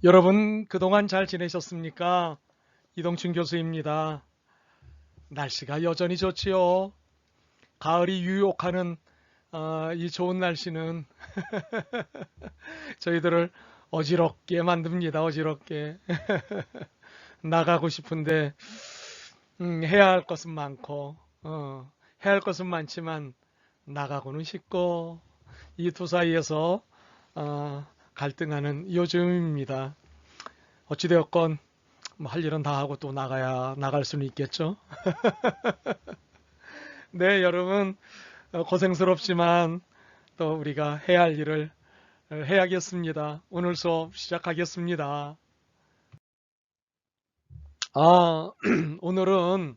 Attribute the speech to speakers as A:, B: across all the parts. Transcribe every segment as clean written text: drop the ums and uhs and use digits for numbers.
A: 여러분 그동안 잘 지내셨습니까? 이동춘 교수입니다. 날씨가 여전히 좋지요. 가을이 유혹하는 이 좋은 날씨는 저희들을 어지럽게 만듭니다. 어지럽게. 나가고 싶은데 해야 할 것은 많고 해야 할 것은 많지만 나가고는 싶고 이 두 사이에서 갈등하는 요즘입니다. 어찌되었건 뭐 할 일은 다 하고 또 나가야 나갈 수는 있겠죠. 네, 여러분 고생스럽지만 또 우리가 해야 할 일을 해야겠습니다. 오늘 수업 시작하겠습니다. 오늘은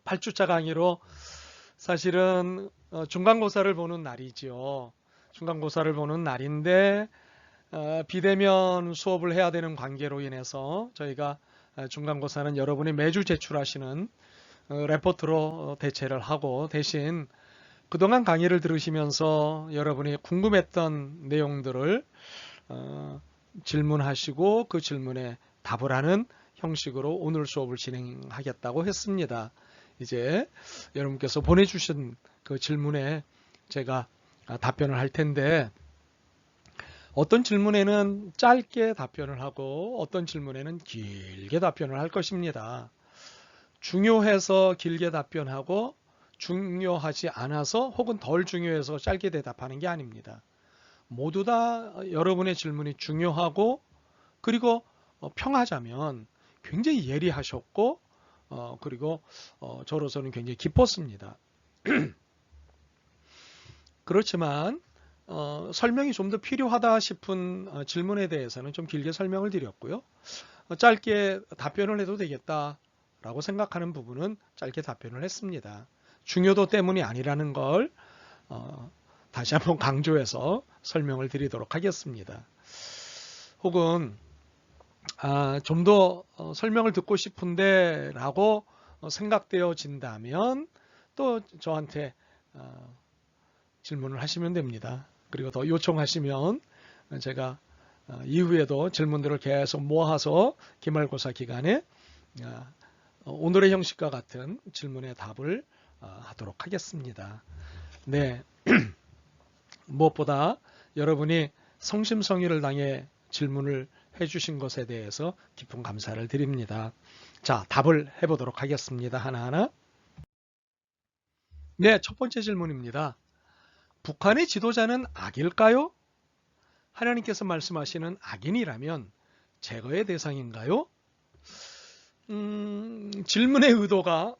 A: 8주차 강의로 사실은 중간고사를 보는 날이지요. 중간고사를 보는 날인데 비대면 수업을 해야 되는 관계로 인해서 저희가 중간고사는 여러분이 매주 제출하시는 레포트로 대체를 하고 대신 그동안 강의를 들으시면서 여러분이 궁금했던 내용들을 질문하시고 그 질문에 답을 하는 형식으로 오늘 수업을 진행하겠다고 했습니다. 이제 여러분께서 보내주신 그 질문에 제가 답변을 할 텐데 어떤 질문에는 짧게 답변을 하고 어떤 질문에는 길게 답변을 할 것입니다. 중요해서 길게 답변하고 중요하지 않아서 혹은 덜 중요해서 짧게 대답하는 게 아닙니다. 모두 다 여러분의 질문이 중요하고 그리고 평하자면 굉장히 예리하셨고 그리고 저로서는 굉장히 기뻤습니다. 그렇지만 설명이 좀 더 필요하다 싶은 질문에 대해서는 좀 길게 설명을 드렸고요. 짧게 답변을 해도 되겠다라고 생각하는 부분은 짧게 답변을 했습니다. 중요도 때문이 아니라는 걸 다시 한번 강조해서 설명을 드리도록 하겠습니다. 혹은 좀 더 설명을 듣고 싶은데 라고 생각되어진다면 또 저한테 질문을 하시면 됩니다. 그리고 더 요청하시면 제가 이후에도 질문들을 계속 모아서 기말고사 기간에 오늘의 형식과 같은 질문에 답을 하도록 하겠습니다. 네, 무엇보다 여러분이 성심성의를 당해 질문을 해주신 것에 대해서 깊은 감사를 드립니다. 자, 답을 해보도록 하겠습니다. 하나하나. 네, 첫 번째 질문입니다. 북한의 지도자는 악일까요? 하나님께서 말씀하시는 악인이라면 제거의 대상인가요? 질문의 의도가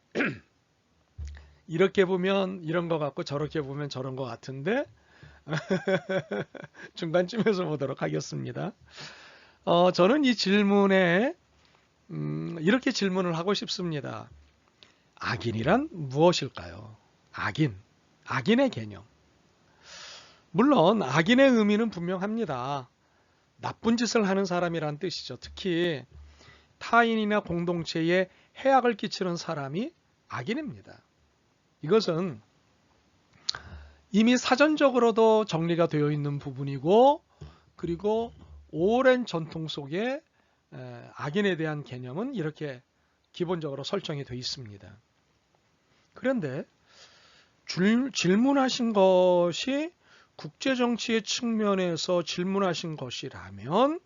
A: 이렇게 보면 이런 것 같고 저렇게 보면 저런 것 같은데 중간쯤에서 보도록 하겠습니다. 저는 이 질문에 이렇게 질문을 하고 싶습니다. 악인이란 무엇일까요? 악인의 개념. 물론 악인의 의미는 분명합니다. 나쁜 짓을 하는 사람이란 뜻이죠. 특히 타인이나 공동체에 해악을 끼치는 사람이 악인입니다. 이것은 이미 사전적으로도 정리가 되어 있는 부분이고 그리고 오랜 전통 속에 악인에 대한 개념은 이렇게 기본적으로 설정이 되어 있습니다. 그런데 질문하신 것이 국제정치의 측면에서 질문하신 것이라면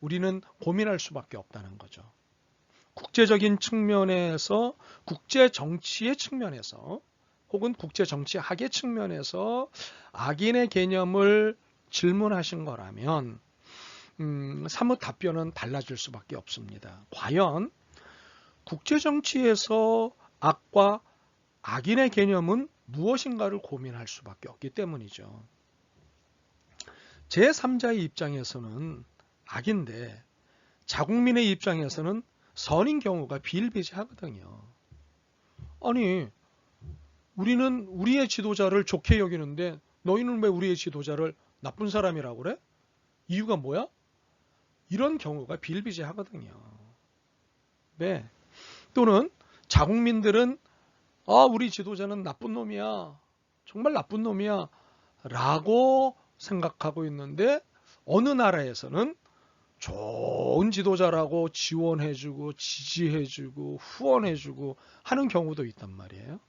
A: 우리는 고민할 수밖에 없다는 거죠. 국제적인 측면에서 국제정치의 측면에서 혹은 국제정치학의 측면에서 악인의 개념을 질문하신 거라면 사뭇 답변은 달라질 수밖에 없습니다. 과연 국제정치에서 악과 악인의 개념은 무엇인가를 고민할 수밖에 없기 때문이죠. 제3자의 입장에서는 악인데 자국민의 입장에서는 선인 경우가 비일비재하거든요. 아니, 우리는 우리의 지도자를 좋게 여기는데 너희는 왜 우리의 지도자를 나쁜 사람이라고 그래? 이유가 뭐야? 이런 경우가 비일비재하거든요. 네. 또는 자국민들은 우리 지도자는 나쁜 놈이야. 정말 나쁜 놈이야. 라고 생각하고 있는데 어느 나라에서는 좋은 지도자라고 지원해주고 지지해주고 후원해주고 하는 경우도 있단 말이에요.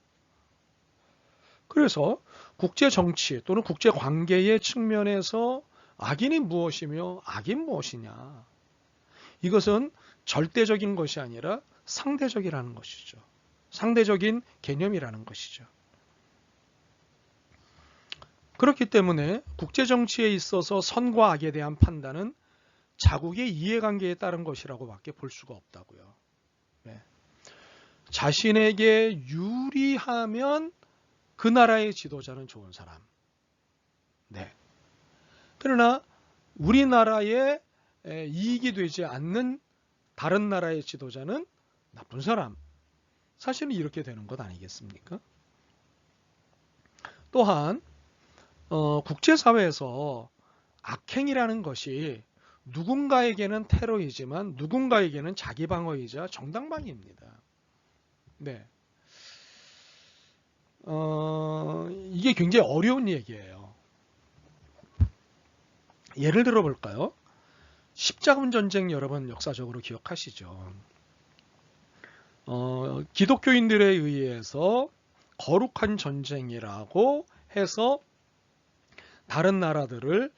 A: 그래서 국제 정치 또는 국제 관계의 측면에서 악인이 무엇이며 악이 무엇이냐. 이것은 절대적인 것이 아니라 상대적이라는 것이죠. 상대적인 개념이라는 것이죠. 그렇기 때문에 국제 정치에 있어서 선과 악에 대한 판단은 자국의 이해관계에 따른 것이라고 밖에 볼 수가 없다고요. 네. 자신에게 유리하면 그 나라의 지도자는 좋은 사람. 네. 그러나 우리나라에 이익이 되지 않는 다른 나라의 지도자는 나쁜 사람. 사실은 이렇게 되는 것 아니겠습니까? 또한 국제사회에서 악행이라는 것이 누군가에게는 테러이지만 누군가에게는 자기방어이자 정당방위입니다. 네. 이게 굉장히 어려운 얘기예요. 예를 들어 볼까요? 십자군 전쟁 여러분 역사적으로 기억하시죠? 기독교인들에 의해서 거룩한 전쟁이라고 해서 다른 나라들을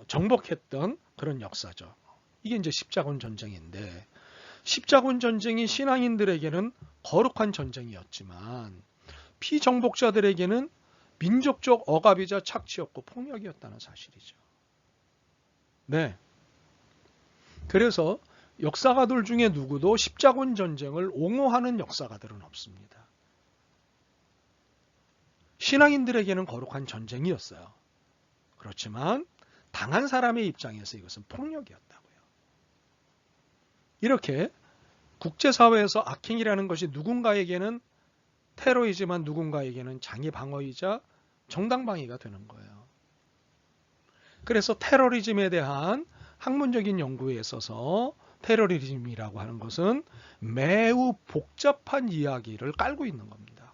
A: 정복했던 그런 역사죠. 이게 이제 십자군 전쟁인데, 십자군 전쟁이 신앙인들에게는 거룩한 전쟁이었지만 피정복자들에게는 민족적 억압이자 착취였고 폭력이었다는 사실이죠. 네. 그래서 역사가들 중에 누구도 십자군 전쟁을 옹호하는 역사가들은 없습니다. 신앙인들에게는 거룩한 전쟁이었어요. 그렇지만 당한 사람의 입장에서 이것은 폭력이었다고요. 이렇게 국제사회에서 악행이라는 것이 누군가에게는 테러이지만 누군가에게는 장애방어이자 정당방위가 되는 거예요. 그래서 테러리즘에 대한 학문적인 연구에 있어서 테러리즘이라고 하는 것은 매우 복잡한 이야기를 깔고 있는 겁니다.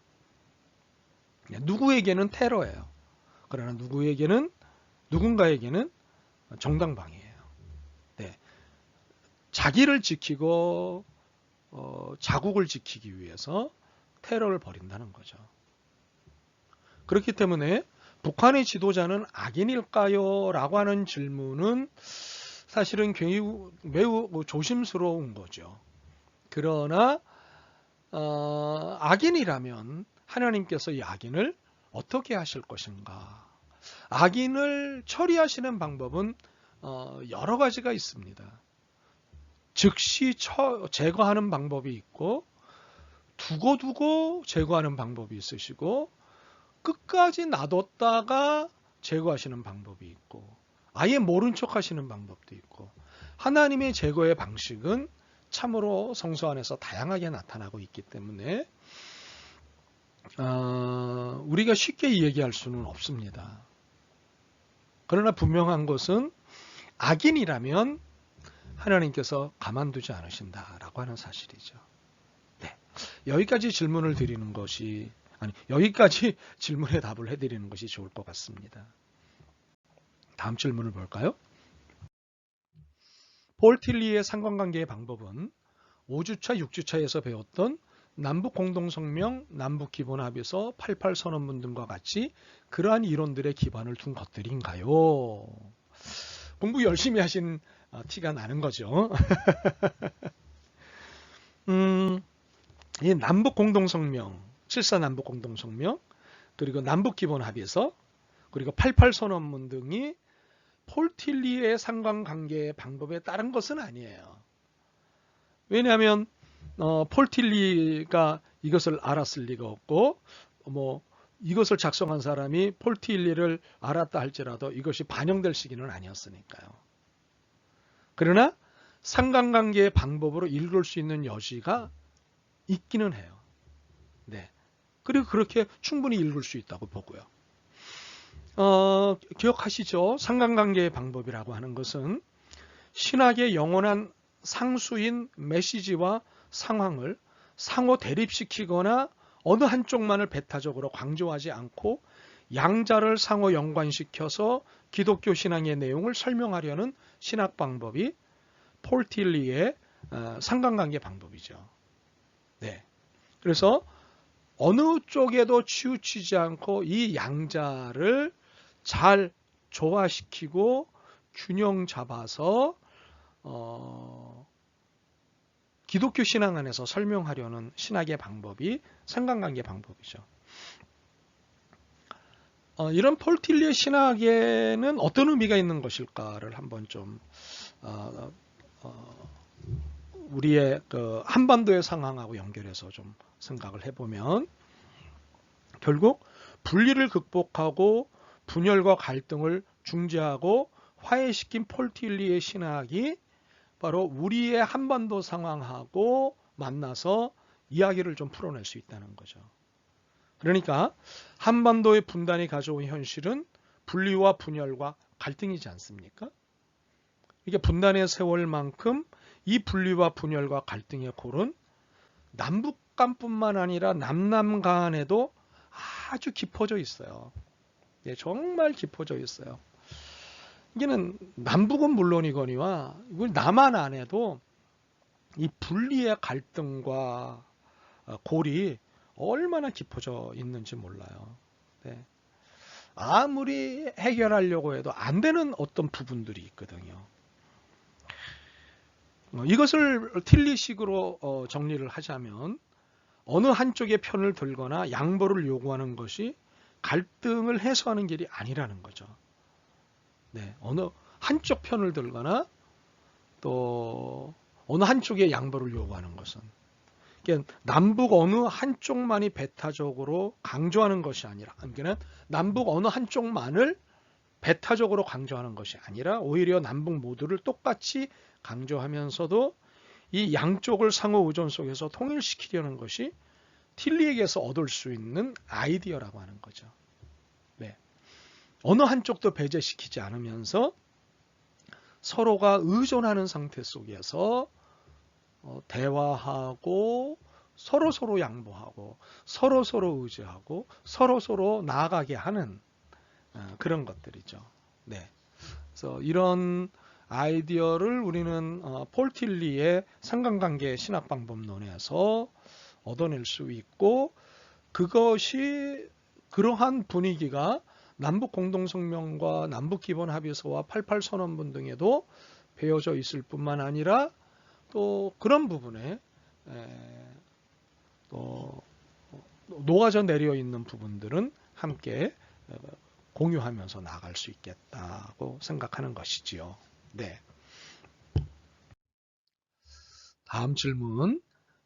A: 누구에게는 테러예요. 그러나 누군가에게는 정당방위예요. 네. 자기를 지키고 자국을 지키기 위해서 테러를 벌인다는 거죠. 그렇기 때문에 북한의 지도자는 악인일까요? 라고 하는 질문은 사실은 매우 조심스러운 거죠. 그러나 악인이라면 하나님께서 이 악인을 어떻게 하실 것인가? 악인을 처리하시는 방법은 여러 가지가 있습니다. 즉시 제거하는 방법이 있고 두고두고 제거하는 방법이 있으시고 끝까지 놔뒀다가 제거하시는 방법이 있고 아예 모른 척 하시는 방법도 있고 하나님의 제거의 방식은 참으로 성서 안에서 다양하게 나타나고 있기 때문에 우리가 쉽게 얘기할 수는 없습니다. 그러나 분명한 것은 악인이라면 하나님께서 가만두지 않으신다라고 하는 사실이죠. 네. 여기까지 질문을 드리는 것이 여기까지 질문에 답을 해드리는 것이 좋을 것 같습니다. 다음 질문을 볼까요? 폴 틸리의 상관관계의 방법은 5주차, 6주차에서 배웠던 남북공동성명, 남북기본합의서, 88선언문 등과 같이 그러한 이론들의 기반을 둔 것들인가요? 공부 열심히 하신 티가 나는 거죠. 이 남북공동성명, 7.4 남북공동성명, 그리고 남북기본합의서, 그리고 88선언문 등이 폴 틸리의 상관관계의 방법에 따른 것은 아니에요. 왜냐하면 폴 틸리가 이것을 알았을 리가 없고 이것을 작성한 사람이 폴 틸리를 알았다 할지라도 이것이 반영될 시기는 아니었으니까요. 그러나 상관관계의 방법으로 읽을 수 있는 여지가 있기는 해요. 네. 그리고 그렇게 충분히 읽을 수 있다고 보고요. 기억하시죠? 상관관계의 방법이라고 하는 것은 신학의 영원한 상수인 메시지와 상황을 상호 대립시키거나 어느 한쪽만을 배타적으로 강조하지 않고 양자를 상호 연관시켜서 기독교 신앙의 내용을 설명하려는 신학 방법이 폴틸리의 상관관계 방법이죠. 네. 그래서 어느 쪽에도 치우치지 않고 이 양자를 잘 조화시키고 균형 잡아서 기독교 신앙 안에서 설명하려는 신학의 방법이 상관관계 방법이죠. 이런 폴틸리의 신학에는 어떤 의미가 있는 것일까를 한번 좀 우리의 그 한반도의 상황하고 연결해서 좀 생각을 해보면, 결국 분리를 극복하고 분열과 갈등을 중재하고 화해시킨 폴틸리의 신학이 바로 우리의 한반도 상황하고 만나서 이야기를 좀 풀어낼 수 있다는 거죠. 그러니까 한반도의 분단이 가져온 현실은 분리와 분열과 갈등이지 않습니까? 이게 분단의 세월만큼 이 분리와 분열과 갈등의 골은 남북 간뿐만 아니라 남남 간에도 아주 깊어져 있어요. 예, 정말 깊어져 있어요. 이게는 남북은 물론이거니와 남한 안에도 이 분리의 갈등과 골이 얼마나 깊어져 있는지 몰라요. 네. 아무리 해결하려고 해도 안 되는 어떤 부분들이 있거든요. 이것을 틸리식으로 정리를 하자면, 어느 한쪽의 편을 들거나 양보를 요구하는 것이 갈등을 해소하는 길이 아니라는 거죠. 네, 어느 한쪽 편을 들거나 또 어느 한쪽의 양보를 요구하는 것은, 그러니까 남북 어느 한쪽만이 배타적으로 강조하는 것이 아니라, 그러니까 남북 어느 한쪽만을 배타적으로 강조하는 것이 아니라 오히려 남북 모두를 똑같이 강조하면서도 이 양쪽을 상호 의존 속에서 통일시키려는 것이 틸리에게서 얻을 수 있는 아이디어라고 하는 거죠. 네. 어느 한쪽도 배제시키지 않으면서 서로가 의존하는 상태 속에서 대화하고 서로 양보하고 서로 의지하고 서로 나아가게 하는 그런 것들이죠. 네. 그래서 이런 아이디어를 우리는 폴틸리의 상관관계 신학방법론에서 얻어낼 수 있고, 그것이 그러한 분위기가 남북공동성명과 남북기본합의서와 88선언문 등에도 배어져 있을 뿐만 아니라 또 그런 부분에 또 녹아져 내려 있는 부분들은 함께 공유하면서 나아갈 수 있겠다고 생각하는 것이지요. 네. 다음 질문.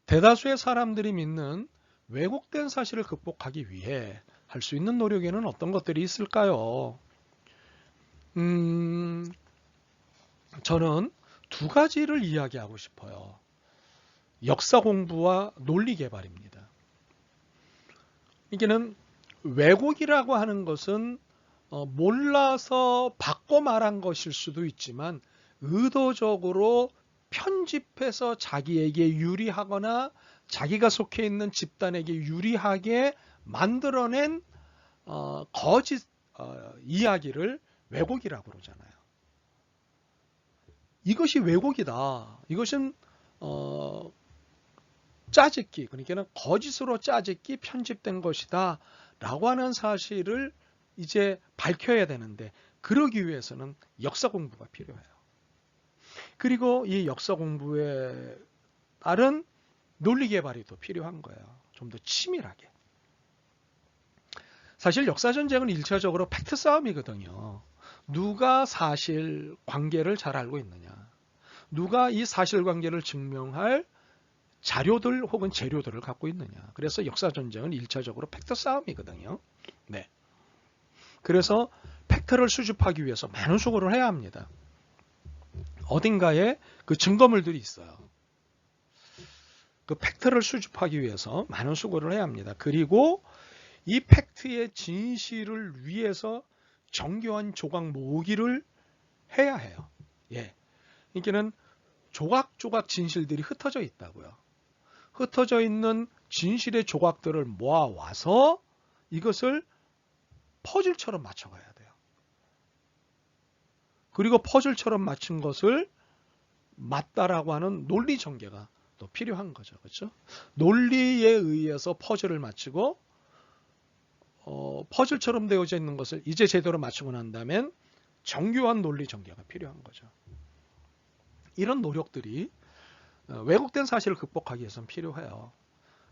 A: 대다수의 사람들이 믿는 왜곡된 사실을 극복하기 위해 할 수 있는 노력에는 어떤 것들이 있을까요? 저는 두 가지를 이야기하고 싶어요. 역사 공부와 논리 개발입니다. 이게는 왜곡이라고 하는 것은 몰라서 바꿔 말한 것일 수도 있지만, 의도적으로 편집해서 자기에게 유리하거나 자기가 속해 있는 집단에게 유리하게 만들어낸 거짓 이야기를 왜곡이라고 그러잖아요. 이것이 왜곡이다. 이것은 짜집기, 그러니까 거짓으로 짜집기, 편집된 것이다 라고 하는 사실을 이제 밝혀야 되는데, 그러기 위해서는 역사 공부가 필요해요. 그리고 이 역사 공부에 따른 논리 개발이 더 필요한 거예요. 좀 더 치밀하게. 사실 역사 전쟁은 1차적으로 팩트 싸움이거든요. 누가 사실 관계를 잘 알고 있느냐, 누가 이 사실관계를 증명할 자료들 혹은 재료들을 갖고 있느냐. 그래서 역사 전쟁은 1차적으로 팩트 싸움이거든요. 네. 그래서 팩트를 수집하기 위해서 많은 수고를 해야 합니다. 어딘가에 그 증거물들이 있어요. 그 팩트를 수집하기 위해서 많은 수고를 해야 합니다. 그리고 이 팩트의 진실을 위해서 정교한 조각 모으기를 해야 해요. 예. 그러니까는 조각조각 진실들이 흩어져 있다고요. 흩어져 있는 진실의 조각들을 모아와서 이것을 퍼즐처럼 맞춰가야 돼요. 그리고 퍼즐처럼 맞춘 것을 맞다라고 하는 논리 전개가 또 필요한 거죠. 그렇죠? 논리에 의해서 퍼즐을 맞추고 퍼즐처럼 되어져 있는 것을 이제 제대로 맞추고 난 다음엔 정교한 논리 전개가 필요한 거죠. 이런 노력들이 왜곡된 사실을 극복하기 위해서는 필요해요.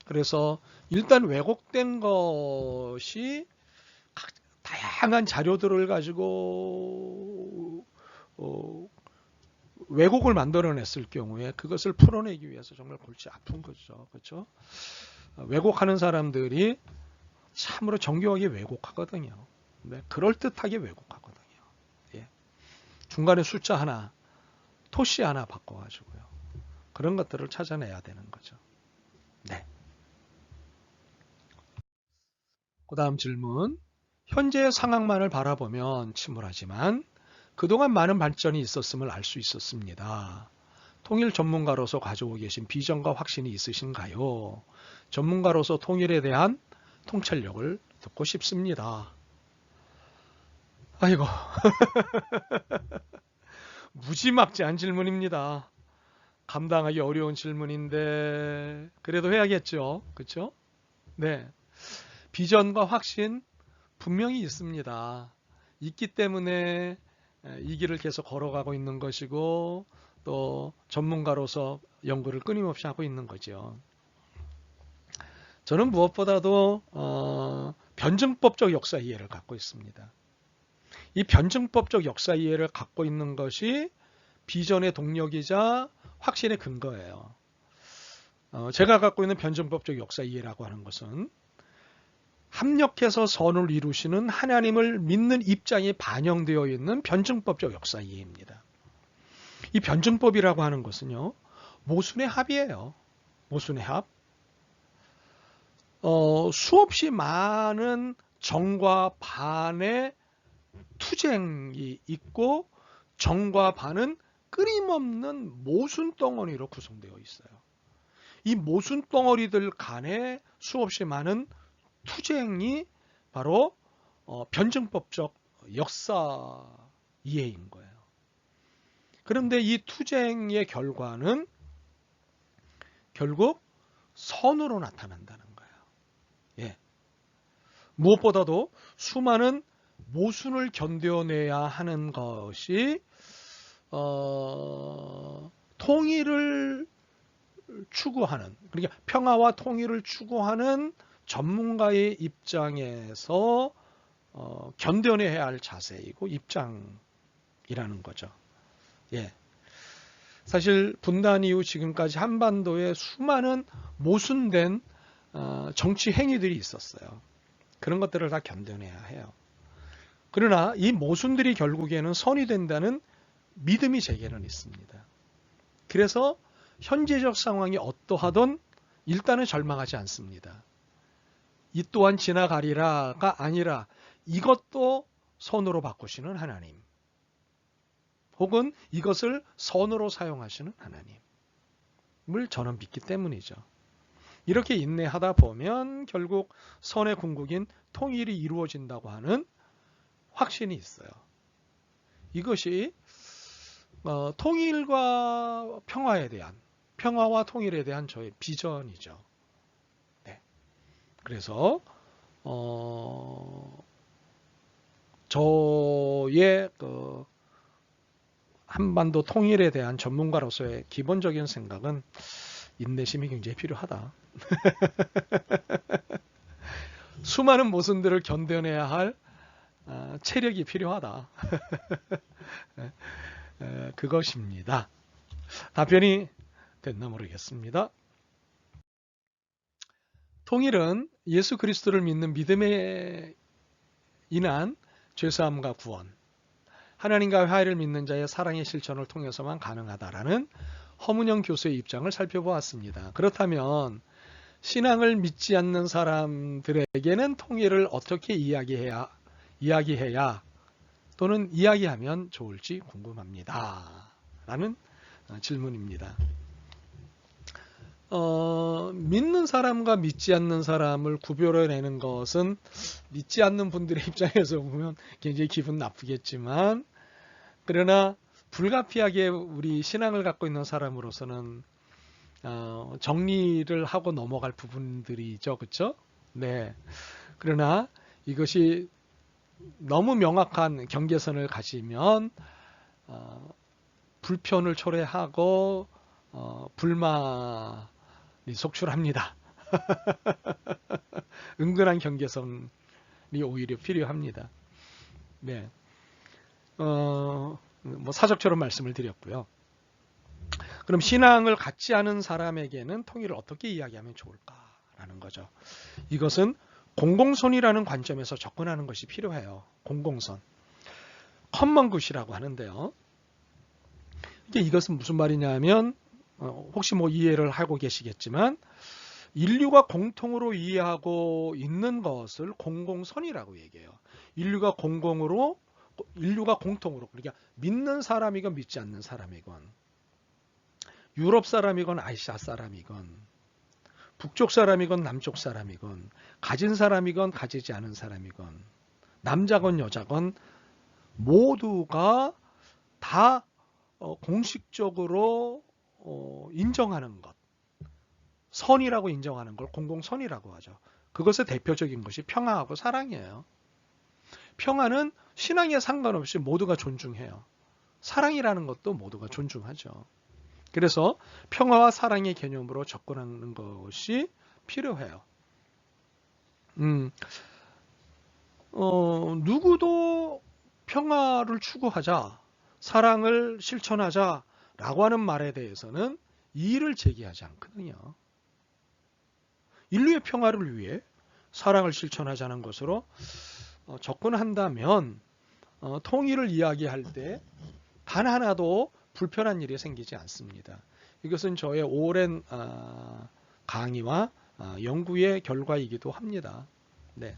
A: 그래서 일단 왜곡된 것이 다양한 자료들을 가지고 왜곡을 만들어냈을 경우에 그것을 풀어내기 위해서 정말 골치 아픈 거죠. 그렇죠? 왜곡하는 사람들이 참으로 정교하게 왜곡하거든요. 네, 그럴듯하게 왜곡하거든요. 예. 중간에 숫자 하나, 토시 하나 바꿔가지고요. 그런 것들을 찾아내야 되는 거죠. 네. 그 다음 질문. 현재의 상황만을 바라보면 침울하지만 그동안 많은 발전이 있었음을 알 수 있었습니다. 통일 전문가로서 가지고 계신 비전과 확신이 있으신가요? 전문가로서 통일에 대한 통찰력을 듣고 싶습니다. 아이고 무지막지한 질문입니다. 감당하기 어려운 질문인데 그래도 해야겠죠. 그렇죠? 네. 비전과 확신 분명히 있습니다. 있기 때문에 이 길을 계속 걸어가고 있는 것이고 또 전문가로서 연구를 끊임없이 하고 있는 거죠. 저는 무엇보다도 변증법적 역사 이해를 갖고 있습니다. 이 변증법적 역사 이해를 갖고 있는 것이 비전의 동력이자 확신의 근거예요. 제가 갖고 있는 변증법적 역사 이해라고 하는 것은 합력해서 선을 이루시는 하나님을 믿는 입장이 반영되어 있는 변증법적 역사 이해입니다. 이 변증법이라고 하는 것은요, 모순의 합이에요. 모순의 합. 수없이 많은 정과 반의 투쟁이 있고 정과 반은 끊임없는 모순 덩어리로 구성되어 있어요. 이 모순 덩어리들 간에 수없이 많은 투쟁이 바로 변증법적 역사 이해인 거예요. 그런데 이 투쟁의 결과는 결국 선으로 나타난다는 거예요. 예. 무엇보다도 수많은 모순을 견뎌내야 하는 것이 통일을 추구하는, 그러니까 평화와 통일을 추구하는 전문가의 입장에서 견뎌내야 할 자세이고 입장이라는 거죠. 예. 사실 분단 이후 지금까지 한반도에 수많은 모순된 정치 행위들이 있었어요. 그런 것들을 다 견뎌내야 해요. 그러나 이 모순들이 결국에는 선이 된다는 믿음이 제게는 있습니다. 그래서 현재적 상황이 어떠하든 일단은 절망하지 않습니다. 이 또한 지나가리라가 아니라 이것도 선으로 바꾸시는 하나님, 혹은 이것을 선으로 사용하시는 하나님을 저는 믿기 때문이죠. 이렇게 인내하다 보면 결국 선의 궁극인 통일이 이루어진다고 하는 확신이 있어요. 이것이 통일과 평화에 대한, 평화와 통일에 대한 저의 비전이죠. 네. 그래서 저의 한반도 통일에 대한 전문가로서의 기본적인 생각은 인내심이 굉장히 필요하다. 수많은 모순들을 견뎌내야 할 체력이 필요하다. 그것입니다. 답변이 됐나 모르겠습니다. 통일은 예수 그리스도를 믿는 믿음에 인한 죄사함과 구원, 하나님과 화해를 믿는 자의 사랑의 실천을 통해서만 가능하다라는 허문영 교수의 입장을 살펴보았습니다. 그렇다면 신앙을 믿지 않는 사람들에게는 통일을 어떻게 이야기해야 또는 이야기하면 좋을지 궁금합니다. 라는 질문입니다. 믿는 사람과 믿지 않는 사람을 구별해내는 것은 믿지 않는 분들의 입장에서 보면 굉장히 기분 나쁘겠지만, 그러나 불가피하게 우리 신앙을 갖고 있는 사람으로서는 정리를 하고 넘어갈 부분들이죠. 그렇죠? 네. 그러나 이것이 너무 명확한 경계선을 가지면 불편을 초래하고 불만이 속출합니다. 은근한 경계선이 오히려 필요합니다. 네. 뭐 사적처럼 말씀을 드렸고요. 그럼 신앙을 갖지 않은 사람에게는 통일을 어떻게 이야기하면 좋을까라는 거죠. 이것은 공공선이라는 관점에서 접근하는 것이 필요해요. 공공선. 커먼굿이라고 하는데요. 이게 이것은 무슨 말이냐면 혹시 뭐 이해를 하고 계시겠지만 인류가 공통으로 이해하고 있는 것을 공공선이라고 얘기해요. 인류가 공통으로 그러니까 믿는 사람이건 믿지 않는 사람이건 유럽 사람이건 아시아 사람이건 북쪽 사람이건 남쪽 사람이건 가진 사람이건 가지지 않은 사람이건 남자건 여자건 모두가 다 공식적으로 인정하는 것, 선이라고 인정하는 걸 공공선이라고 하죠. 그것의 대표적인 것이 평화하고 사랑이에요. 평화는 신앙에 상관없이 모두가 존중해요. 사랑이라는 것도 모두가 존중하죠. 그래서 평화와 사랑의 개념으로 접근하는 것이 필요해요. 누구도 평화를 추구하자, 사랑을 실천하자라고 하는 말에 대해서는 이의를 제기하지 않거든요. 인류의 평화를 위해 사랑을 실천하자는 것으로 접근한다면 통일을 이야기할 때 단 하나도 불편한 일이 생기지 않습니다. 이것은 저의 오랜 강의와 연구의 결과이기도 합니다. 네.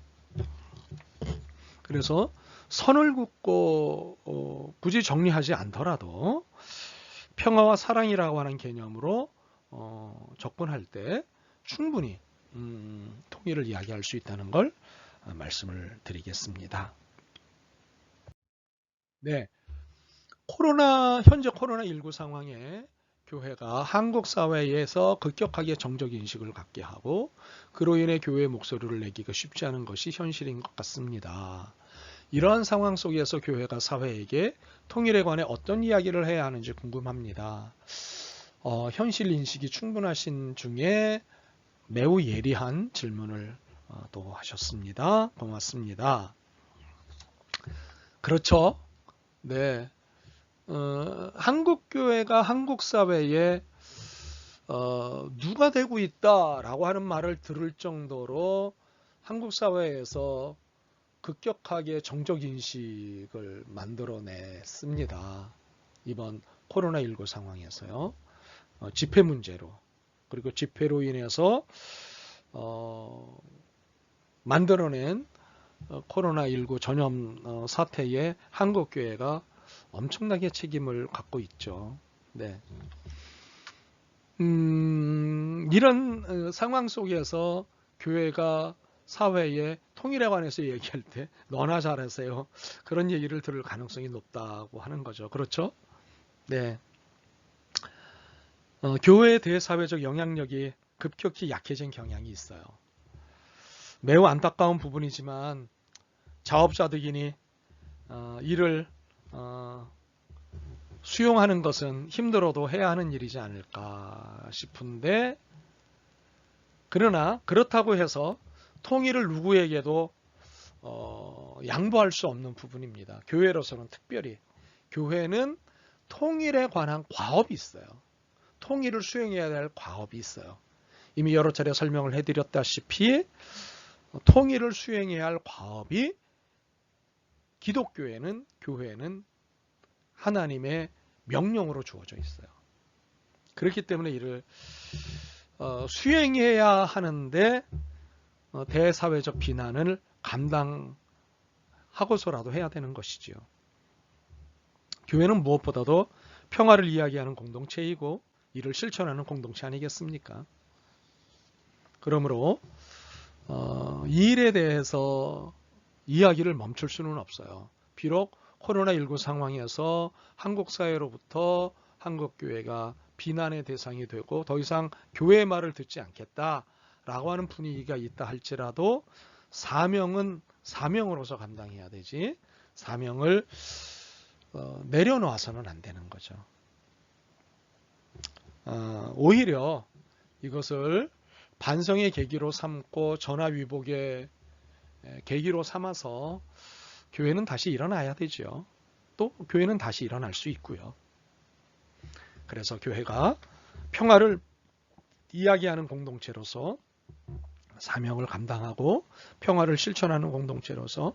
A: 그래서 선을 긋고 굳이 정리하지 않더라도 평화와 사랑이라고 하는 개념으로 접근할 때 충분히 통일을 이야기할 수 있다는 걸 말씀을 드리겠습니다. 네. 현재 코로나19 상황에 교회가 한국 사회에서 급격하게 정적 인식을 갖게 하고 그로 인해 교회의 목소리를 내기가 쉽지 않은 것이 현실인 것 같습니다. 이러한 상황 속에서 교회가 사회에게 통일에 관해 어떤 이야기를 해야 하는지 궁금합니다. 현실 인식이 충분하신 중에 매우 예리한 질문을 또 하셨습니다. 고맙습니다. 그렇죠. 네. 한국 교회가 한국 사회에 누가 되고 있다라고 하는 말을 들을 정도로 한국 사회에서 급격하게 정적 인식을 만들어냈습니다. 이번 코로나19 상황에서요. 집회 문제로 그리고 집회로 인해서 만들어낸 코로나19 전염 사태에 한국 교회가 엄청나게 책임을 갖고 있죠. 네. 이런 상황 속에서 교회가 사회의 통일에 관해서 얘기할 때 너나 잘하세요. 그런 얘기를 들을 가능성이 높다고 하는 거죠. 그렇죠? 네. 교회의 대사회적 영향력이 급격히 약해진 경향이 있어요. 매우 안타까운 부분이지만 자업자득이니 이를 수용하는 것은 힘들어도 해야 하는 일이지 않을까 싶은데, 그러나 그렇다고 해서 통일을 누구에게도 양보할 수 없는 부분입니다. 교회로서는 특별히 교회는 통일에 관한 과업이 있어요. 통일을 수행해야 될 과업이 있어요. 이미 여러 차례 설명을 해드렸다시피 통일을 수행해야 할 과업이 기독교회는 교회는 하나님의 명령으로 주어져 있어요. 그렇기 때문에 이를 수행해야 하는데 대사회적 비난을 감당하고서라도 해야 되는 것이지요. 교회는 무엇보다도 평화를 이야기하는 공동체이고 이를 실천하는 공동체 아니겠습니까? 그러므로 이 일에 대해서 이야기를 멈출 수는 없어요. 비록 코로나19 상황에서 한국 사회로부터 한국교회가 비난의 대상이 되고 더 이상 교회의 말을 듣지 않겠다라고 하는 분위기가 있다 할지라도 사명은 사명으로서 감당해야 되지, 사명을 내려놓아서는 안 되는 거죠. 오히려 이것을 반성의 계기로 삼고 전화위복의 계기로 삼아서 교회는 다시 일어나야 되죠. 또 교회는 다시 일어날 수 있고요. 그래서 교회가 평화를 이야기하는 공동체로서 사명을 감당하고 평화를 실천하는 공동체로서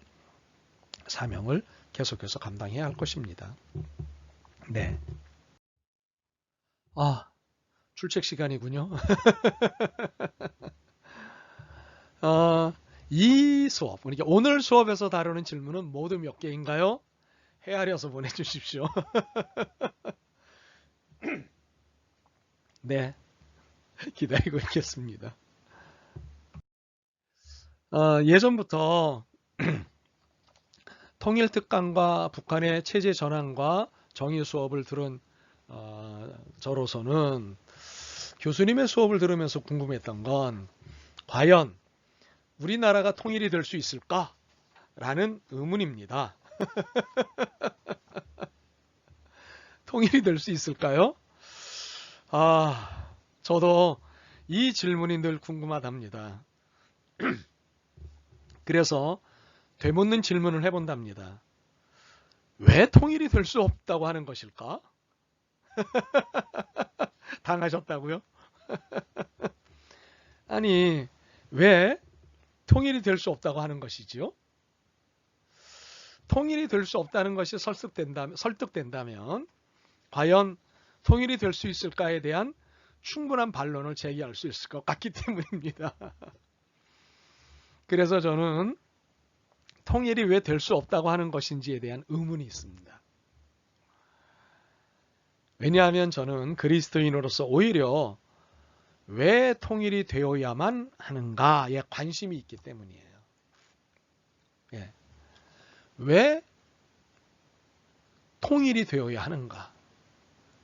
A: 사명을 계속해서 감당해야 할 것입니다. 네. 출첵 시간이군요. 이 수업, 그러니까 오늘 수업에서 다루는 질문은 모두 몇 개인가요? 헤아려서 보내주십시오. 네, 기다리고 있겠습니다. 예전부터 통일특강과 북한의 체제 전환과 정의 수업을 들은 저로서는 교수님의 수업을 들으면서 궁금했던 건 과연 우리나라가 통일이 될 수 있을까? 라는 의문입니다. 통일이 될 수 있을까요? 저도 이 질문이 늘 궁금하답니다. 그래서 되묻는 질문을 해본답니다. 왜 통일이 될 수 없다고 하는 것일까? 당하셨다고요? 아니, 왜 통일이 될 수 없다고 하는 것이지요? 통일이 될 수 없다는 것이 설득된다면 과연 통일이 될 수 있을까에 대한 충분한 반론을 제기할 수 있을 것 같기 때문입니다. 그래서 저는 통일이 왜 될 수 없다고 하는 것인지에 대한 의문이 있습니다. 왜냐하면 저는 그리스도인으로서 오히려 왜 통일이 되어야만 하는가에 관심이 있기 때문이에요. 예. 왜 통일이 되어야 하는가?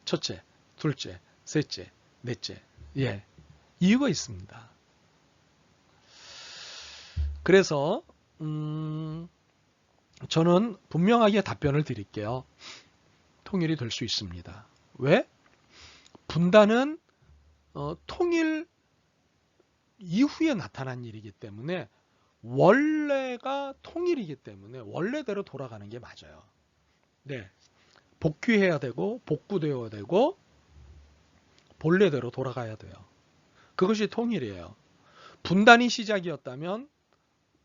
A: 첫째, 둘째, 셋째, 넷째. 예. 이유가 있습니다. 그래서 저는 분명하게 답변을 드릴게요. 통일이 될 수 있습니다. 왜? 분단은 통일 이후에 나타난 일이기 때문에 원래가 통일이기 때문에 원래대로 돌아가는 게 맞아요. 네, 복귀해야 되고 복구되어야 되고 본래대로 돌아가야 돼요. 그것이 통일이에요. 분단이 시작이었다면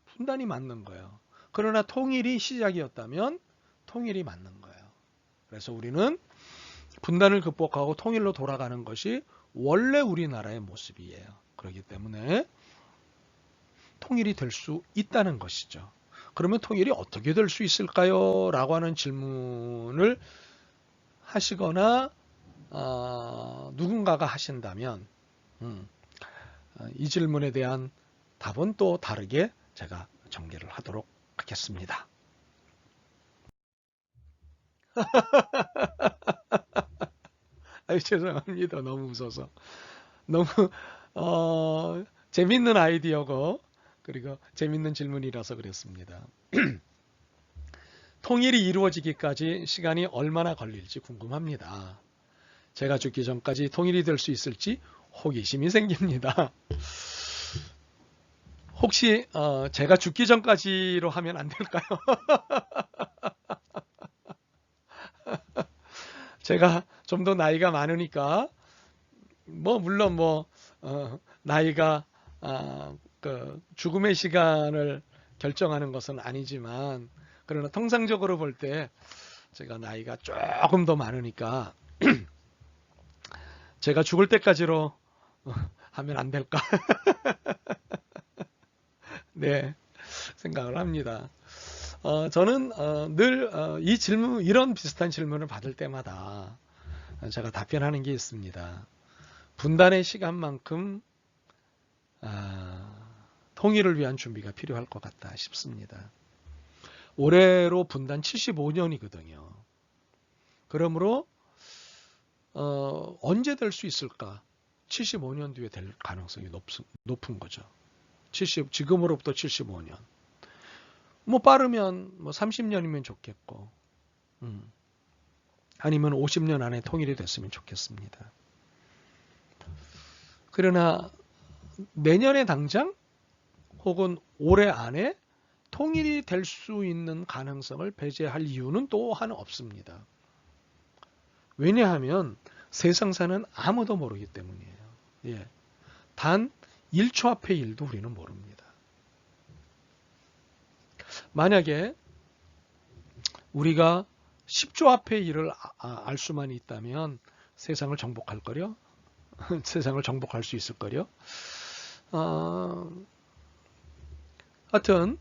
A: 분단이 맞는 거예요. 그러나 통일이 시작이었다면 통일이 맞는 거예요. 그래서 우리는 분단을 극복하고 통일로 돌아가는 것이 원래 우리나라의 모습이에요. 그렇기 때문에 통일이 될 수 있다는 것이죠. 그러면 통일이 어떻게 될 수 있을까요? 라고 하는 질문을 하시거나 누군가가 하신다면 이 질문에 대한 답은 또 다르게 제가 전개를 하도록 하겠습니다. 죄송합니다. 너무 웃어서. 너무 재밌는 아이디어고 그리고 재밌는 질문이라서 그랬습니다. 통일이 이루어지기까지 시간이 얼마나 걸릴지 궁금합니다. 제가 죽기 전까지 통일이 될 수 있을지 호기심이 생깁니다. 혹시 제가 죽기 전까지로 하면 안 될까요? 제가 좀 더 나이가 많으니까 물론 나이가 그 죽음의 시간을 결정하는 것은 아니지만 그러나 통상적으로 볼 때 제가 나이가 조금 더 많으니까 제가 죽을 때까지로 하면 안 될까? 네, 생각을 합니다. 저는 늘 이 질문, 이런 비슷한 질문을 받을 때마다 제가 답변하는 게 있습니다. 분단의 시간만큼 통일을 위한 준비가 필요할 것 같다 싶습니다. 올해로 분단 75년이거든요. 그러므로 언제 될 수 있을까? 75년 뒤에 될 가능성이 높은 거죠. 지금으로부터 75년. 뭐 빠르면 뭐 30년이면 좋겠고, 아니면 50년 안에 통일이 됐으면 좋겠습니다. 그러나 내년에 당장 혹은 올해 안에 통일이 될 수 있는 가능성을 배제할 이유는 또한 없습니다. 왜냐하면 세상사는 아무도 모르기 때문이에요. 예. 단 1초 앞의 일도 우리는 모릅니다. 만약에 우리가 10조 앞의 일을 알 수만 있다면 세상을 정복할 거려? 세상을 정복할 수 있을 거려? 하여튼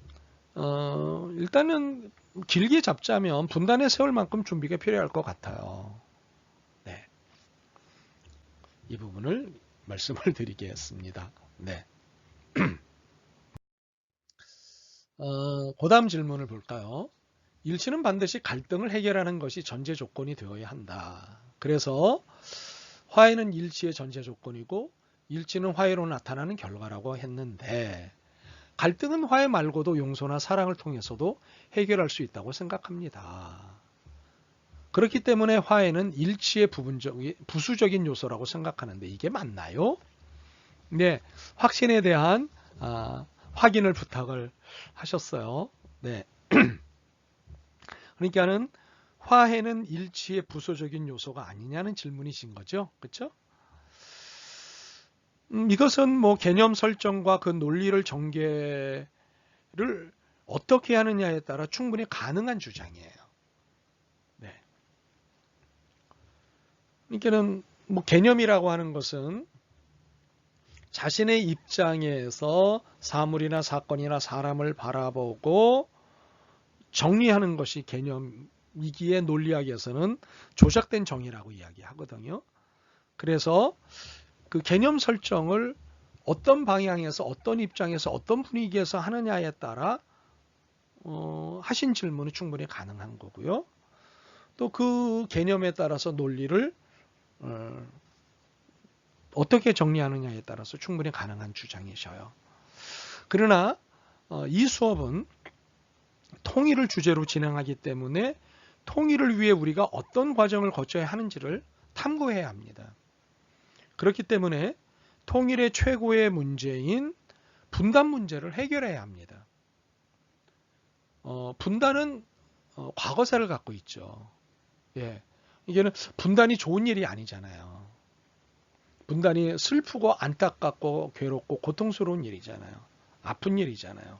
A: 일단은 길게 잡자면 분단의 세월 만큼 준비가 필요할 것 같아요. 네. 이 부분을 말씀을 드리겠습니다. 네. 그 다음 질문을 볼까요? 일치는 반드시 갈등을 해결하는 것이 전제 조건이 되어야 한다. 그래서 화해는 일치의 전제 조건이고 일치는 화해로 나타나는 결과라고 했는데 갈등은 화해 말고도 용서나 사랑을 통해서도 해결할 수 있다고 생각합니다. 그렇기 때문에 화해는 일치의 부수적인 요소라고 생각하는데 이게 맞나요? 네, 확신에 대한 확인을 부탁을 하셨어요. 네. 그러니까는 화해는 일치의 부수적인 요소가 아니냐는 질문이신 거죠. 그렇죠? 이것은 뭐 개념 설정과 그 논리를 전개를 어떻게 하느냐에 따라 충분히 가능한 주장이에요. 네. 그러니까는 뭐 개념이라고 하는 것은 자신의 입장에서 사물이나 사건이나 사람을 바라보고 정리하는 것이 개념이기에 논리학에서는 조작된 정의라고 이야기하거든요. 그래서 그 개념 설정을 어떤 방향에서 어떤 입장에서 어떤 분위기에서 하느냐에 따라 하신 질문이 충분히 가능한 거고요. 또 그 개념에 따라서 논리를 어떻게 정리하느냐에 따라서 충분히 가능한 주장이셔요. 그러나 이 수업은 통일을 주제로 진행하기 때문에 통일을 위해 우리가 어떤 과정을 거쳐야 하는지를 탐구해야 합니다. 그렇기 때문에 통일의 최고의 문제인 분단 문제를 해결해야 합니다. 분단은 과거사를 갖고 있죠. 예, 이게는 분단이 좋은 일이 아니잖아요. 분단이 슬프고 안타깝고 괴롭고 고통스러운 일이잖아요. 아픈 일이잖아요.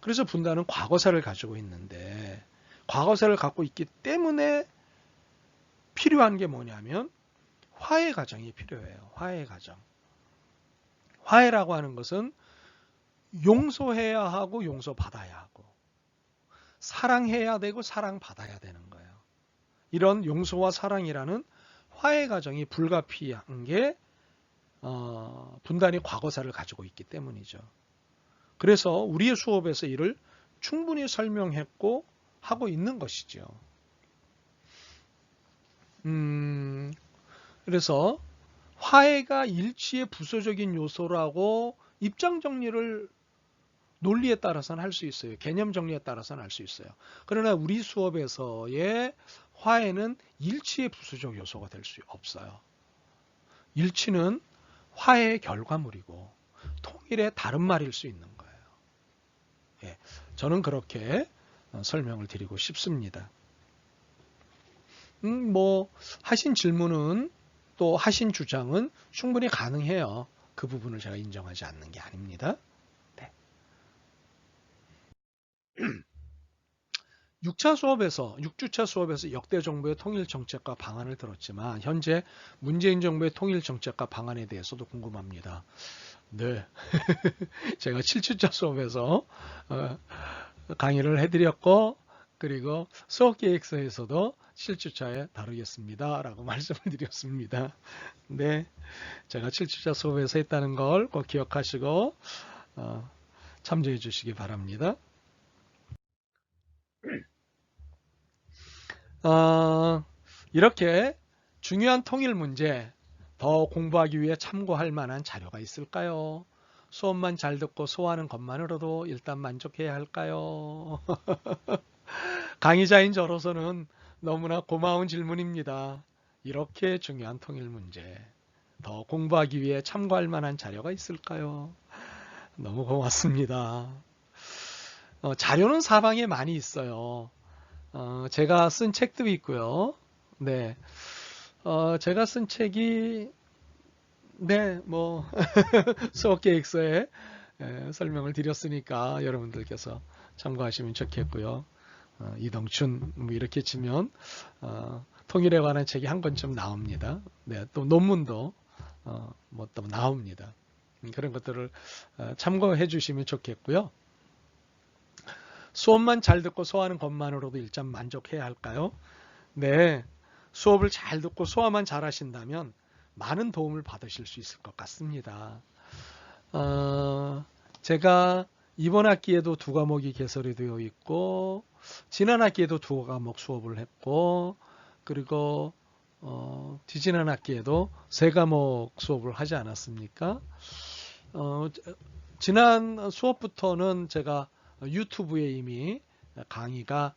A: 그래서 분단은 과거사를 가지고 있는데 과거사를 갖고 있기 때문에 필요한 게 뭐냐면 화해 과정이 필요해요. 화해 과정. 화해라고 하는 것은 용서해야 하고 용서받아야 하고 사랑해야 되고 사랑받아야 되는 거예요. 이런 용서와 사랑이라는 화해 과정이 불가피한 게 분단이 과거사를 가지고 있기 때문이죠. 그래서 우리의 수업에서 이를 충분히 설명했고 하고 있는 것이죠. 그래서 화해가 일치의 부수적인 요소라고 입장 정리를 논리에 따라서는 할 수 있어요. 개념 정리에 따라서는 할 수 있어요. 그러나 우리 수업에서의 화해는 일치의 부수적 요소가 될 수 없어요. 일치는 화해의 결과물이고 통일의 다른 말일 수 있는 거예요. 예, 저는 그렇게 설명을 드리고 싶습니다. 뭐 하신 질문은 또 하신 주장은 충분히 가능해요. 그 부분을 제가 인정하지 않는 게 아닙니다. 네. 6주차 수업에서 역대 정부의 통일 정책과 방안을 들었지만 현재 문재인 정부의 통일 정책과 방안에 대해서도 궁금합니다. 네. 제가 7주차 수업에서 강의를 해드렸고 그리고 수업 계획서에서도 7주차에 다루겠습니다 라고 말씀을 드렸습니다. 네, 제가 7주차 수업에서 했다는 걸 꼭 기억하시고 참조해 주시기 바랍니다. 이렇게 중요한 통일 문제 더 공부하기 위해 참고할 만한 자료가 있을까요? 수업만 잘 듣고 소화하는 것만으로도 일단 만족해야 할까요? 강의자인 저로서는 너무나 고마운 질문입니다. 이렇게 중요한 통일 문제 더 공부하기 위해 참고할 만한 자료가 있을까요? 너무 고맙습니다. 자료는 사방에 많이 있어요. 제가 쓴 책도 있고요. 네, 제가 쓴 책이 네, 뭐 수업 계획서에 설명을 드렸으니까 여러분들께서 참고하시면 좋겠고요. 이동춘 뭐 이렇게 치면 통일에 관한 책이 한 권쯤 나옵니다. 네, 또 논문도 뭐 또 나옵니다. 그런 것들을 참고해 주시면 좋겠고요. 수업만 잘 듣고 소화하는 것만으로도 일단 만족해야 할까요? 네, 수업을 잘 듣고 소화만 잘 하신다면 많은 도움을 받으실 수 있을 것 같습니다. 제가 이번 학기에도 2과목이 개설이 되어 있고 지난 학기에도 2과목 수업을 했고 그리고 뒤지난 학기에도 3과목 수업을 하지 않았습니까? 지난 수업부터는 제가 유튜브에 이미 강의가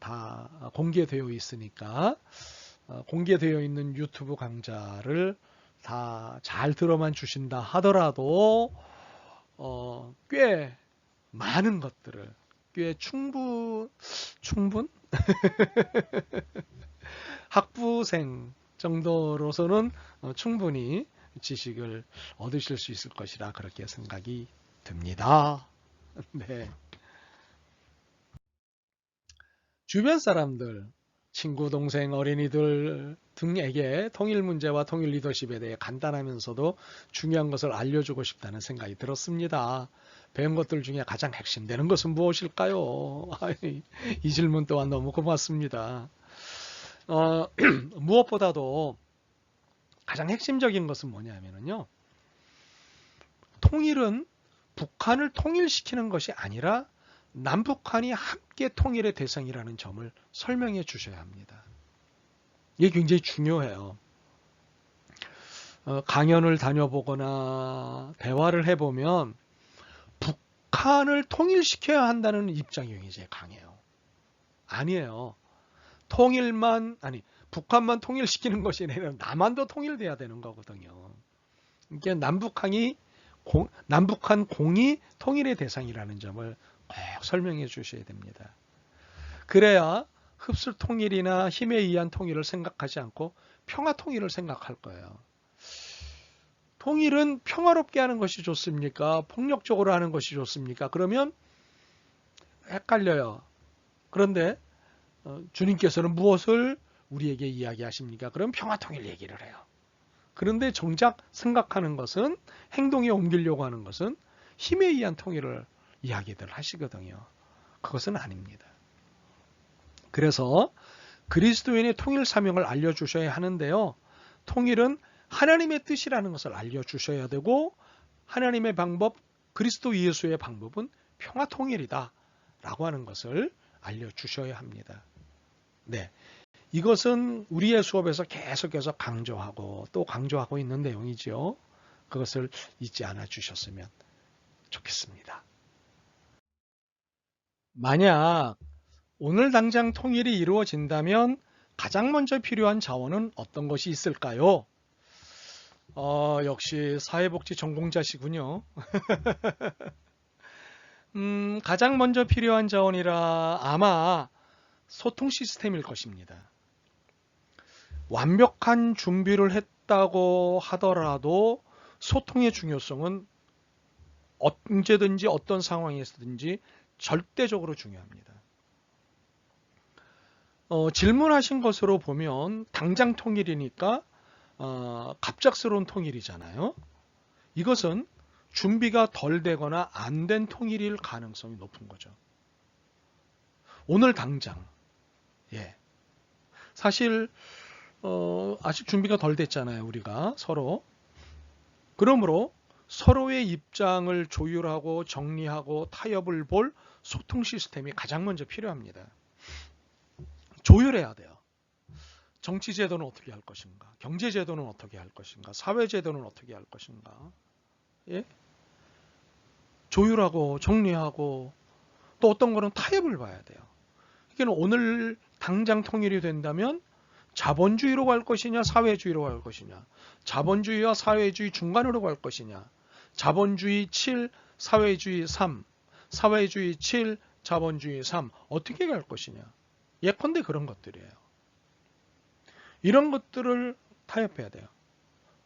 A: 다 공개되어 있으니까 공개되어 있는 유튜브 강좌를 다 잘 들어만 주신다 하더라도 꽤 많은 것들을 꽤 충분 학부생 정도로서는 충분히 지식을 얻으실 수 있을 것이라 그렇게 생각이 듭니다. 네. 주변 사람들, 친구, 동생, 어린이들 등에게 통일 문제와 통일 리더십에 대해 간단하면서도 중요한 것을 알려주고 싶다는 생각이 들었습니다. 배운 것들 중에 가장 핵심되는 것은 무엇일까요? 이 질문 또한 너무 고맙습니다. 무엇보다도 가장 핵심적인 것은 뭐냐면요. 통일은 북한을 통일시키는 것이 아니라 남북한이 함께 통일의 대상이라는 점을 설명해 주셔야 합니다. 이게 굉장히 중요해요. 강연을 다녀보거나 대화를 해보면 북한을 통일시켜야 한다는 입장이 굉장히 강해요. 아니에요. 북한만 통일시키는 것이 아니라 남한도 통일돼야 되는 거거든요. 이게 남북한 공이 통일의 대상이라는 점을 꼭 설명해 주셔야 됩니다. 그래야 흡수 통일이나 힘에 의한 통일을 생각하지 않고 평화 통일을 생각할 거예요. 통일은 평화롭게 하는 것이 좋습니까? 폭력적으로 하는 것이 좋습니까? 그러면 헷갈려요. 그런데 주님께서는 무엇을 우리에게 이야기하십니까? 그럼 평화 통일 얘기를 해요. 그런데 정작 생각하는 것은 행동에 옮기려고 하는 것은 힘에 의한 통일을 이야기들 하시거든요. 그것은 아닙니다. 그래서 그리스도인의 통일 사명을 알려주셔야 하는데요. 통일은 하나님의 뜻이라는 것을 알려주셔야 되고 하나님의 방법, 그리스도 예수의 방법은 평화 통일이다 라고 하는 것을 알려주셔야 합니다. 네, 이것은 우리의 수업에서 계속해서 강조하고 또 강조하고 있는 내용이죠. 그것을 잊지 않아 주셨으면 좋겠습니다. 만약 오늘 당장 통일이 이루어진다면 가장 먼저 필요한 자원은 어떤 것이 있을까요? 역시 사회복지 전공자시군요. 가장 먼저 필요한 자원이라 아마 소통 시스템일 것입니다. 완벽한 준비를 했다고 하더라도 소통의 중요성은 언제든지 어떤 상황에서든지 절대적으로 중요합니다. 질문하신 것으로 보면 당장 통일이니까 갑작스러운 통일이잖아요. 이것은 준비가 덜 되거나 안 된 통일일 가능성이 높은 거죠. 오늘 당장. 예. 사실 아직 준비가 덜 됐잖아요, 우리가 서로. 그러므로 서로의 입장을 조율하고 정리하고 타협을 볼 소통 시스템이 가장 먼저 필요합니다. 조율해야 돼요. 정치 제도는 어떻게 할 것인가? 경제 제도는 어떻게 할 것인가? 사회 제도는 어떻게 할 것인가? 예? 조율하고 정리하고 또 어떤 거는 타협을 봐야 돼요. 그러니까 오늘 당장 통일이 된다면 자본주의로 갈 것이냐, 사회주의로 갈 것이냐, 자본주의와 사회주의 중간으로 갈 것이냐, 자본주의 7, 사회주의 3, 사회주의 7, 자본주의 3 어떻게 갈 것이냐. 예컨대 그런 것들이에요. 이런 것들을 타협해야 돼요.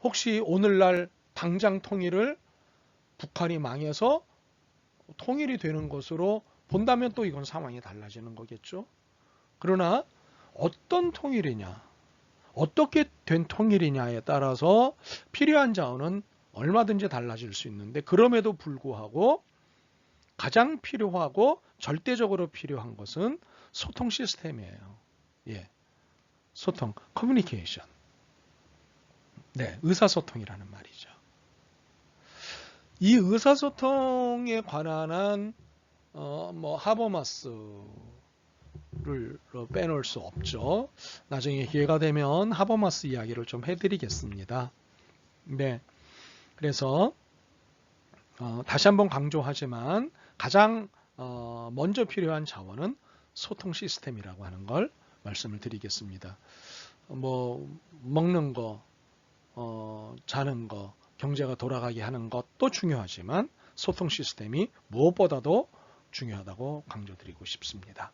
A: 혹시 오늘날 당장 통일을 북한이 망해서 통일이 되는 것으로 본다면 또 이건 상황이 달라지는 거겠죠. 그러나 어떤 통일이냐, 어떻게 된 통일이냐에 따라서 필요한 자원은 얼마든지 달라질 수 있는데 그럼에도 불구하고 가장 필요하고 절대적으로 필요한 것은 소통 시스템이에요. 예, 소통, 커뮤니케이션. 네, 의사소통이라는 말이죠. 이 의사소통에 관한 하버마스를 빼놓을 수 없죠. 나중에 기회가 되면 하버마스 이야기를 좀 해드리겠습니다. 네, 그래서 다시 한번 강조하지만 가장 먼저 필요한 자원은 소통 시스템이라고 하는 걸 말씀을 드리겠습니다. 먹는 거, 자는 거, 경제가 돌아가게 하는 것도 중요하지만 소통 시스템이 무엇보다도 중요하다고 강조드리고 싶습니다.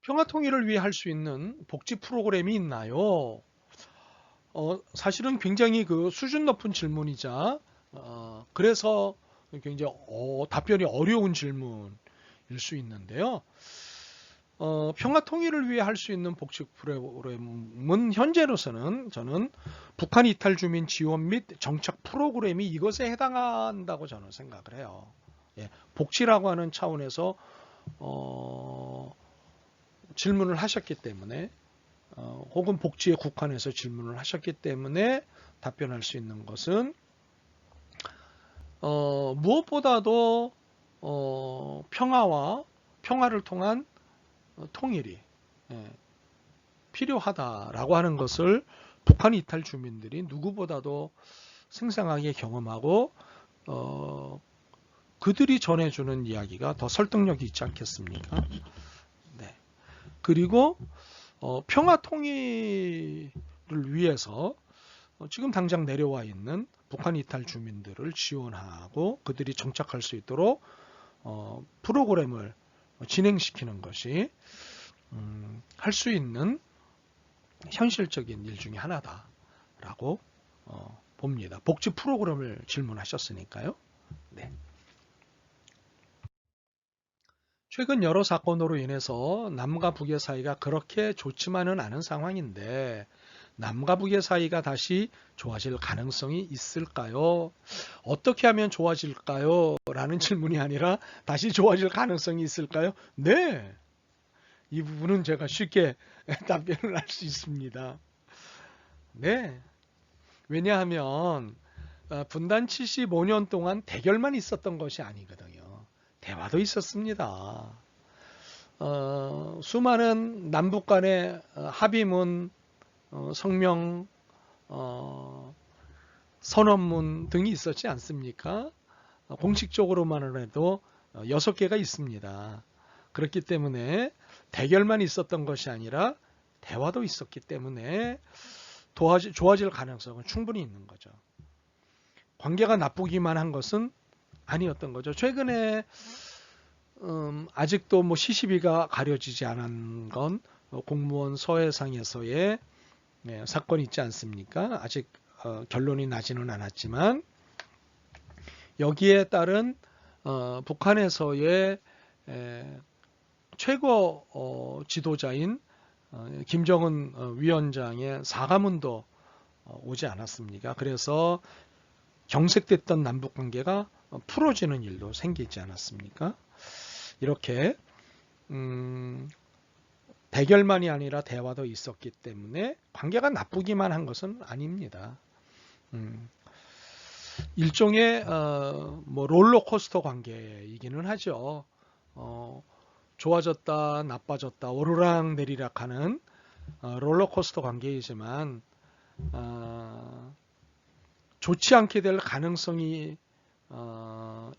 A: 평화통일을 위해 할 수 있는 복지 프로그램이 있나요? 사실은 굉장히 그 수준 높은 질문이자 그래서 굉장히 답변이 어려운 질문일 수 있는데요. 평화통일을 위해 할 수 있는 복지 프로그램은 현재로서는 저는 북한 이탈 주민 지원 및 정착 프로그램이 이것에 해당한다고 저는 생각을 해요. 예, 복지라고 하는 차원에서 질문을 하셨기 때문에 혹은 복지에 국한해서 질문을 하셨기 때문에 답변할 수 있는 것은 무엇보다도 평화를 통한 통일이 필요하다라고 하는 것을 북한 이탈 주민들이 누구보다도 생생하게 경험하고 그들이 전해주는 이야기가 더 설득력이 있지 않겠습니까? 네. 그리고 평화 통일을 위해서 지금 당장 내려와 있는 북한 이탈 주민들을 지원하고 그들이 정착할 수 있도록 프로그램을 진행시키는 것이 할 수 있는 현실적인 일 중에 하나다라고 봅니다. 복지 프로그램을 질문하셨으니까요. 네. 최근 여러 사건으로 인해서 남과 북의 사이가 그렇게 좋지만은 않은 상황인데 남과 북의 사이가 다시 좋아질 가능성이 있을까요? 어떻게 하면 좋아질까요? 라는 질문이 아니라 다시 좋아질 가능성이 있을까요? 네. 이 부분은 제가 쉽게 답변을 할 수 있습니다. 네. 왜냐하면 분단 75년 동안 대결만 있었던 것이 아니거든요. 대화도 있었습니다. 수많은 남북 간의 합의문, 성명, 선언문 등이 있었지 않습니까? 공식적으로만 해도 6개가 있습니다. 그렇기 때문에 대결만 있었던 것이 아니라 대화도 있었기 때문에 좋아질 가능성은 충분히 있는 거죠. 관계가 나쁘기만 한 것은 아니었던 거죠. 최근에 아직도 시시비가 가려지지 않은 건 공무원 서해상에서의 사건이 있지 않습니까? 아직 결론이 나지는 않았지만 여기에 따른 북한에서의 최고 지도자인 김정은 위원장의 사과문도 오지 않았습니까? 그래서 경색됐던 남북관계가 풀어지는 일도 생기지 않았습니까? 이렇게 대결만이 아니라 대화도 있었기 때문에 관계가 나쁘기만 한 것은 아닙니다. 일종의 뭐 롤러코스터 관계이기는 하죠. 좋아졌다 나빠졌다 오르락 내리락 하는 롤러코스터 관계이지만 좋지 않게 될 가능성이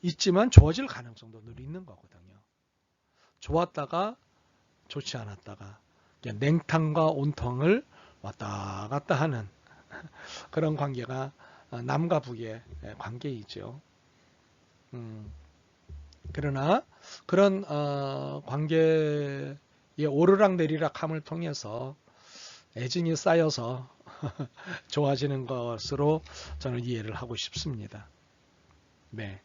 A: 있지만 좋아질 가능성도 늘 있는 거거든요. 좋았다가 좋지 않았다가 냉탕과 온탕을 왔다 갔다 하는 그런 관계가 남과 북의 관계이죠. 그러나 그런 관계의 오르락 내리락함을 통해서 애증이 쌓여서 좋아지는 것으로 저는 이해를 하고 싶습니다. 네.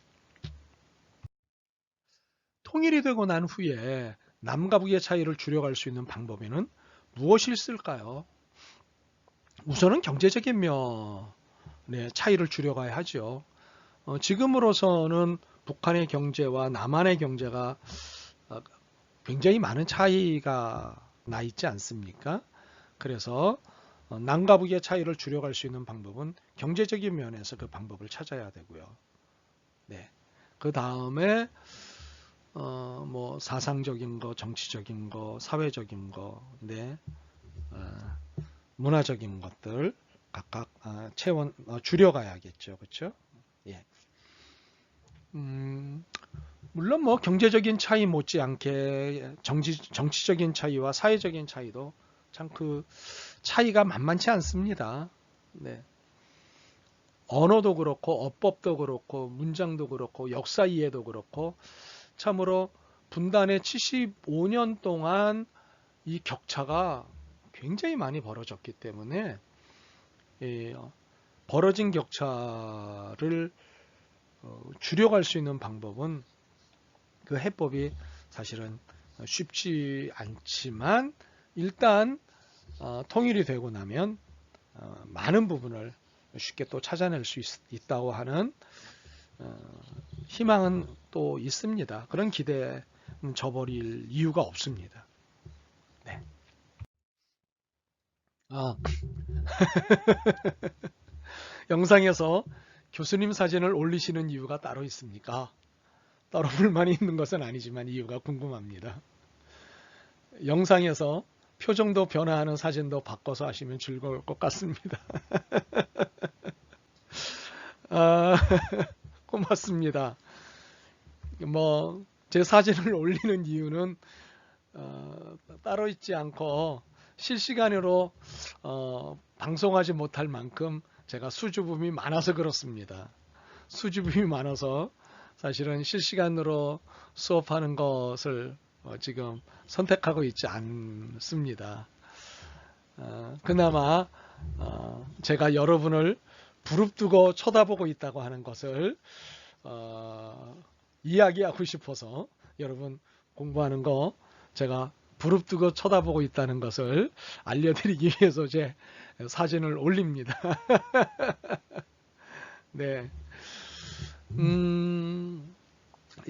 A: 통일이 되고 난 후에 남과 북의 차이를 줄여갈 수 있는 방법에는 무엇이 있을까요? 우선은 경제적인 면의 차이를 줄여가야 하죠. 지금으로서는 북한의 경제와 남한의 경제가 굉장히 많은 차이가 나 있지 않습니까? 그래서 남과 북의 차이를 줄여갈 수 있는 방법은 경제적인 면에서 그 방법을 찾아야 되고요. 네. 그 다음에 뭐 사상적인 거, 정치적인 거, 사회적인 거, 네, 문화적인 것들 각각 줄여가야겠죠, 그렇죠? 예. 물론 뭐 경제적인 차이 못지않게 정치적인 차이와 사회적인 차이도 참 그 차이가 만만치 않습니다. 네. 언어도 그렇고 어법도 그렇고 문장도 그렇고 역사 이해도 그렇고 참으로 분단의 75년 동안 이 격차가 굉장히 많이 벌어졌기 때문에 벌어진 격차를 줄여갈 수 있는 방법은 그 해법이 사실은 쉽지 않지만 일단 통일이 되고 나면 많은 부분을 쉽게 또 찾아낼 수 있다고 하는 희망은 또 있습니다. 그런 기대는 저버릴 이유가 없습니다. 네. 영상에서 교수님 사진을 올리시는 이유가 따로 있습니까? 따로 불만이 있는 것은 아니지만 이유가 궁금합니다. 영상에서 표정도 변화하는 사진도 바꿔서 하시면 즐거울 것 같습니다. 고맙습니다. 뭐 제 사진을 올리는 이유는 따로 있지 않고 실시간으로 방송하지 못할 만큼 제가 수줍음이 많아서 그렇습니다. 수줍음이 많아서 사실은 실시간으로 수업하는 것을 지금 선택하고 있지 않습니다. 그나마 제가 여러분을 부릅뜨고 쳐다보고 있다고 하는 것을 이야기하고 싶어서 여러분 공부하는 거 제가 부릅뜨고 쳐다보고 있다는 것을 알려드리기 위해서 제 사진을 올립니다. 네.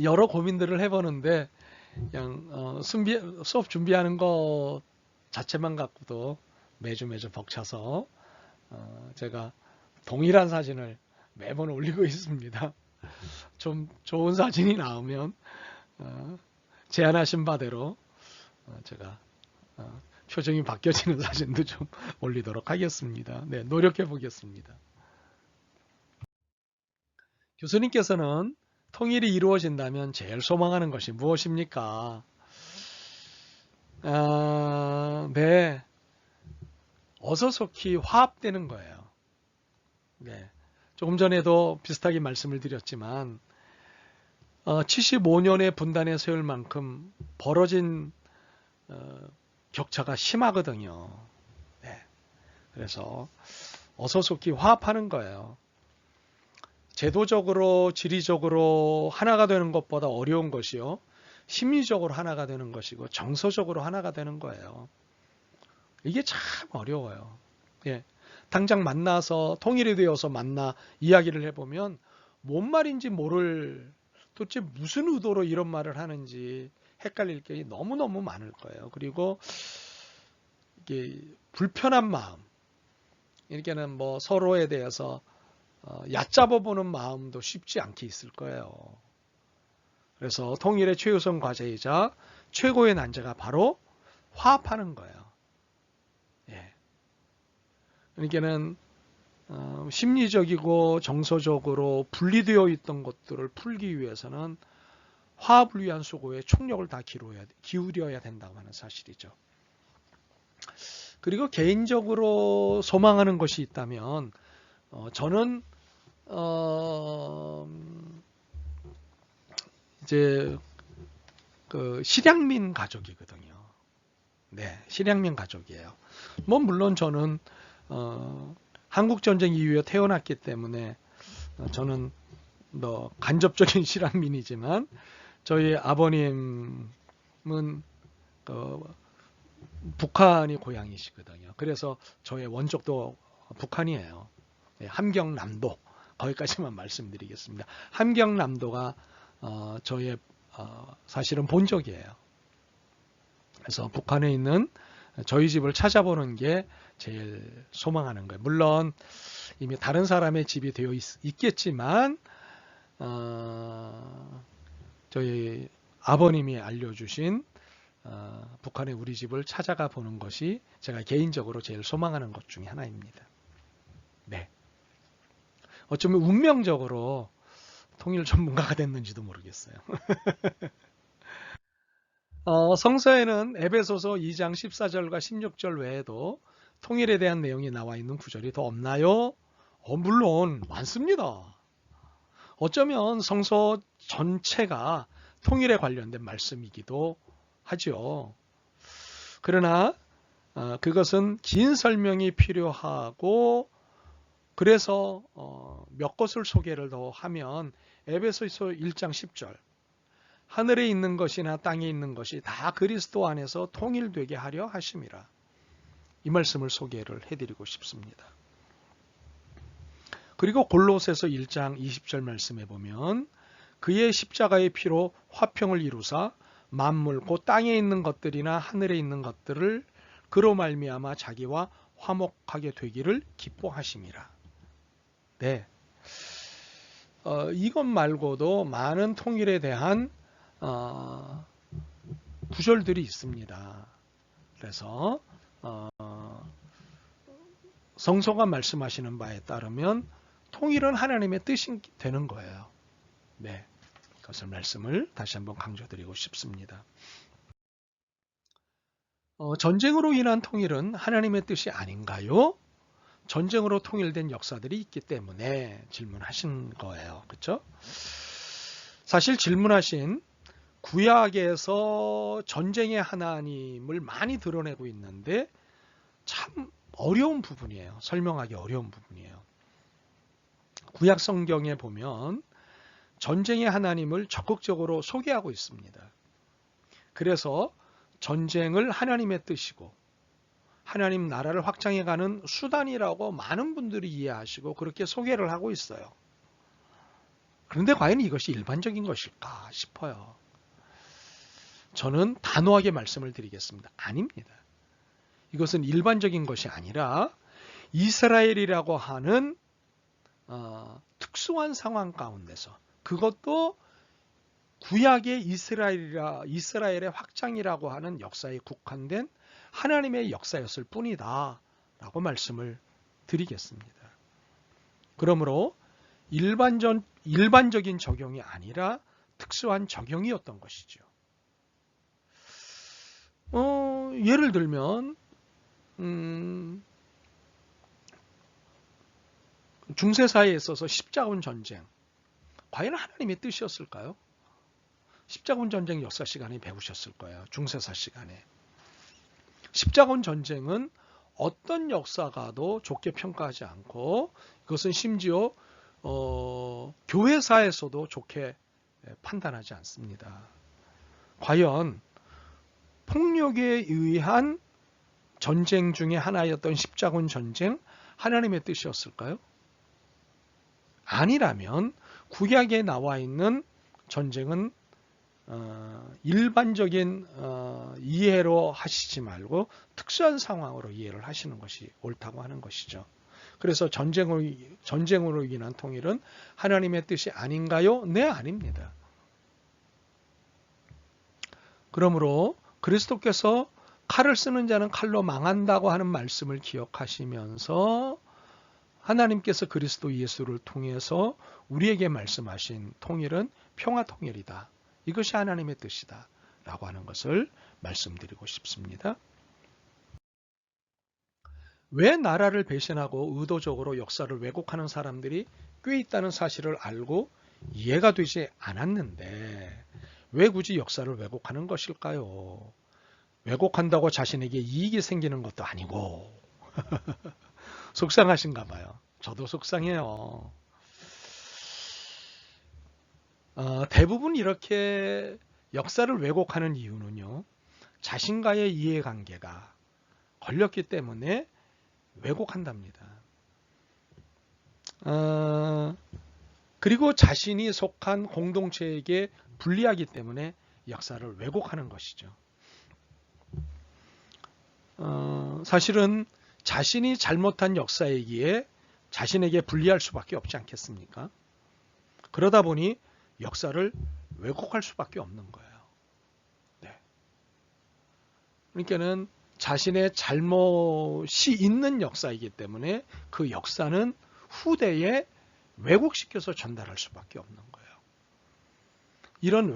A: 여러 고민들을 해보는데 그냥 수업 준비하는 것 자체만 갖고도 매주 벅차서 제가 동일한 사진을 매번 올리고 있습니다. 좀 좋은 사진이 나오면 제안하신 바대로 제가 표정이 바뀌어지는 사진도 좀 올리도록 하겠습니다. 네, 노력해 보겠습니다. 교수님께서는 통일이 이루어진다면 제일 소망하는 것이 무엇입니까? 네, 어서 속히 화합되는 거예요. 네, 조금 전에도 비슷하게 말씀을 드렸지만 75년의 분단의 세월만큼 벌어진 격차가 심하거든요. 네, 그래서 어서 속히 화합하는 거예요. 제도적으로 지리적으로 하나가 되는 것보다 어려운 것이요. 심리적으로 하나가 되는 것이고 정서적으로 하나가 되는 거예요. 이게 참 어려워요. 예. 당장 만나서 통일이 되어서 만나 이야기를 해보면 뭔 말인지 모를 도대체 무슨 의도로 이런 말을 하는지 헷갈릴 게 너무너무 많을 거예요. 그리고 이게 불편한 마음, 이렇게는 뭐 서로에 대해서 얕잡아 보는 마음도 쉽지 않게 있을 거예요. 그래서 통일의 최우선 과제이자 최고의 난제가 바로 화합하는 거예요. 예. 그러니까는 심리적이고 정서적으로 분리되어 있던 것들을 풀기 위해서는 화합을 위한 수고에 총력을 다 기울여야 된다고 하는 사실이죠. 그리고 개인적으로 소망하는 것이 있다면 저는 이제 그 실향민 가족이거든요. 네, 실향민 가족이에요. 뭐 물론 저는 한국전쟁 이후에 태어났기 때문에 저는 뭐 간접적인 실향민이지만 저희 아버님은 북한이 고향이시거든요. 그래서 저의 원적도 북한이에요. 함경남도, 거기까지만 말씀드리겠습니다. 함경남도가 저의 사실은 본적이에요. 그래서 북한에 있는 저희 집을 찾아보는 게 제일 소망하는 거예요. 물론 이미 다른 사람의 집이 되어 있겠지만 저희 아버님이 알려주신 북한의 우리 집을 찾아가 보는 것이 제가 개인적으로 제일 소망하는 것 중에 하나입니다. 네. 어쩌면 운명적으로 통일 전문가가 됐는지도 모르겠어요. 성서에는 에베소서 2장 14절과 16절 외에도 통일에 대한 내용이 나와 있는 구절이 더 없나요? 물론 많습니다. 어쩌면 성서 전체가 통일에 관련된 말씀이기도 하죠. 그러나 그것은 긴 설명이 필요하고 그래서 몇 것을 소개를 더 하면 에베소서 1장 10절 하늘에 있는 것이나 땅에 있는 것이 다 그리스도 안에서 통일되게 하려 하심이라. 이 말씀을 소개를 해드리고 싶습니다. 그리고 골로새서 1장 20절 말씀에 보면 그의 십자가의 피로 화평을 이루사 만물 곧 땅에 있는 것들이나 하늘에 있는 것들을 그로 말미암아 자기와 화목하게 되기를 기뻐하심이라. 네, 이것 말고도 많은 통일에 대한 구절들이 있습니다. 그래서 성서가 말씀하시는 바에 따르면 통일은 하나님의 뜻이 되는 거예요. 네, 그것을 말씀을 다시 한번 강조드리고 싶습니다. 전쟁으로 인한 통일은 하나님의 뜻이 아닌가요? 전쟁으로 통일된 역사들이 있기 때문에 질문하신 거예요. 그렇죠? 사실 질문하신 구약에서 전쟁의 하나님을 많이 드러내고 있는데 참 어려운 부분이에요. 설명하기 어려운 부분이에요. 구약 성경에 보면 전쟁의 하나님을 적극적으로 소개하고 있습니다. 그래서 전쟁을 하나님의 뜻이고 하나님 나라를 확장해가는 수단이라고 많은 분들이 이해하시고 그렇게 소개를 하고 있어요. 그런데 과연 이것이 일반적인 것일까 싶어요. 저는 단호하게 말씀을 드리겠습니다. 아닙니다. 이것은 일반적인 것이 아니라 이스라엘이라고 하는 특수한 상황 가운데서 그것도 구약의 이스라엘의 확장이라고 하는 역사에 국한된 하나님의 역사였을 뿐이다 라고 말씀을 드리겠습니다. 그러므로 일반적인 적용이 아니라 특수한 적용이었던 것이죠. 예를 들면 중세사회에 있어서 십자군 전쟁 과연 하나님의 뜻이었을까요? 십자군 전쟁 역사 시간에 배우셨을 거예요. 중세사 시간에. 십자군 전쟁은 어떤 역사가도 좋게 평가하지 않고 그것은 심지어 교회사에서도 좋게 판단하지 않습니다. 과연 폭력에 의한 전쟁 중에 하나였던 십자군 전쟁 하나님의 뜻이었을까요? 아니라면 구약에 나와 있는 전쟁은 일반적인 이해로 하시지 말고 특수한 상황으로 이해를 하시는 것이 옳다고 하는 것이죠. 그래서 전쟁으로 인한 통일은 하나님의 뜻이 아닌가요? 네, 아닙니다. 그러므로 그리스도께서 칼을 쓰는 자는 칼로 망한다고 하는 말씀을 기억하시면서 하나님께서 그리스도 예수를 통해서 우리에게 말씀하신 통일은 평화통일이다. 이것이 하나님의 뜻이다. 라고 하는 것을 말씀드리고 싶습니다. 왜 나라를 배신하고 의도적으로 역사를 왜곡하는 사람들이 꽤 있다는 사실을 알고 이해가 되지 않았는데 왜 굳이 역사를 왜곡하는 것일까요? 왜곡한다고 자신에게 이익이 생기는 것도 아니고 속상하신가 봐요. 저도 속상해요. 대부분 이렇게 역사를 왜곡하는 이유는요. 자신과의 이해관계가 걸렸기 때문에 왜곡한답니다. 그리고 자신이 속한 공동체에게 불리하기 때문에 역사를 왜곡하는 것이죠. 사실은 자신이 잘못한 역사이기에 자신에게 불리할 수밖에 없지 않겠습니까? 그러다 보니 역사를 왜곡할 수밖에 없는 거예요. 네. 그러니까는 자신의 잘못이 있는 역사이기 때문에 그 역사는 후대에 왜곡시켜서 전달할 수밖에 없는 거예요. 이런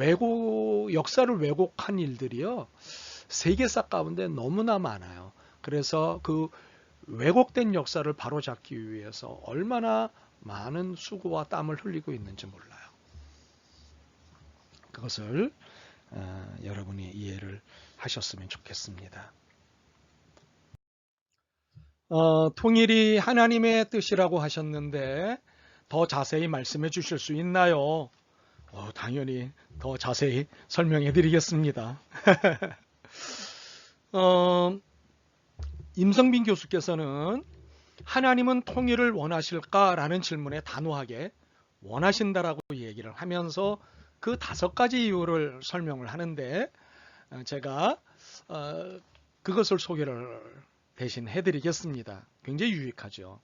A: 역사를 왜곡한 일들이요. 세계사 가운데 너무나 많아요. 그래서 그 왜곡된 역사를 바로잡기 위해서 얼마나 많은 수고와 땀을 흘리고 있는지 몰라요. 그것을 여러분이 이해를 하셨으면 좋겠습니다. 통일이 하나님의 뜻이라고 하셨는데 더 자세히 말씀해 주실 수 있나요? 당연히 더 자세히 설명해 드리겠습니다. 임성빈 교수께서는 하나님은 통일을 원하실까라는 질문에 단호하게 원하신다라고 얘기를 하면서 그 5가지 이유를 설명을 하는데 제가 그것을 소개를 대신 해드리겠습니다. 굉장히 유익하죠.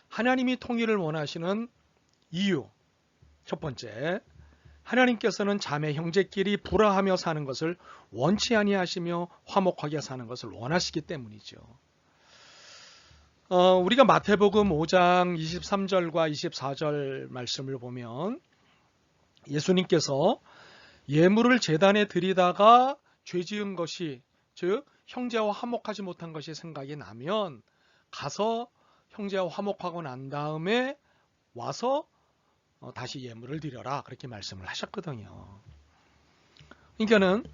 A: 하나님이 통일을 원하시는 이유 첫 번째, 하나님께서는 자매 형제끼리 불화하며 사는 것을 원치 아니하시며 화목하게 사는 것을 원하시기 때문이죠. 우리가 마태복음 5장 23절과 24절 말씀을 보면 예수님께서 예물을 제단에 드리다가 죄 지은 것이, 즉 형제와 화목하지 못한 것이 생각이 나면 가서 형제와 화목하고 난 다음에 와서 다시 예물을 드려라, 그렇게 말씀을 하셨거든요. 그러니까는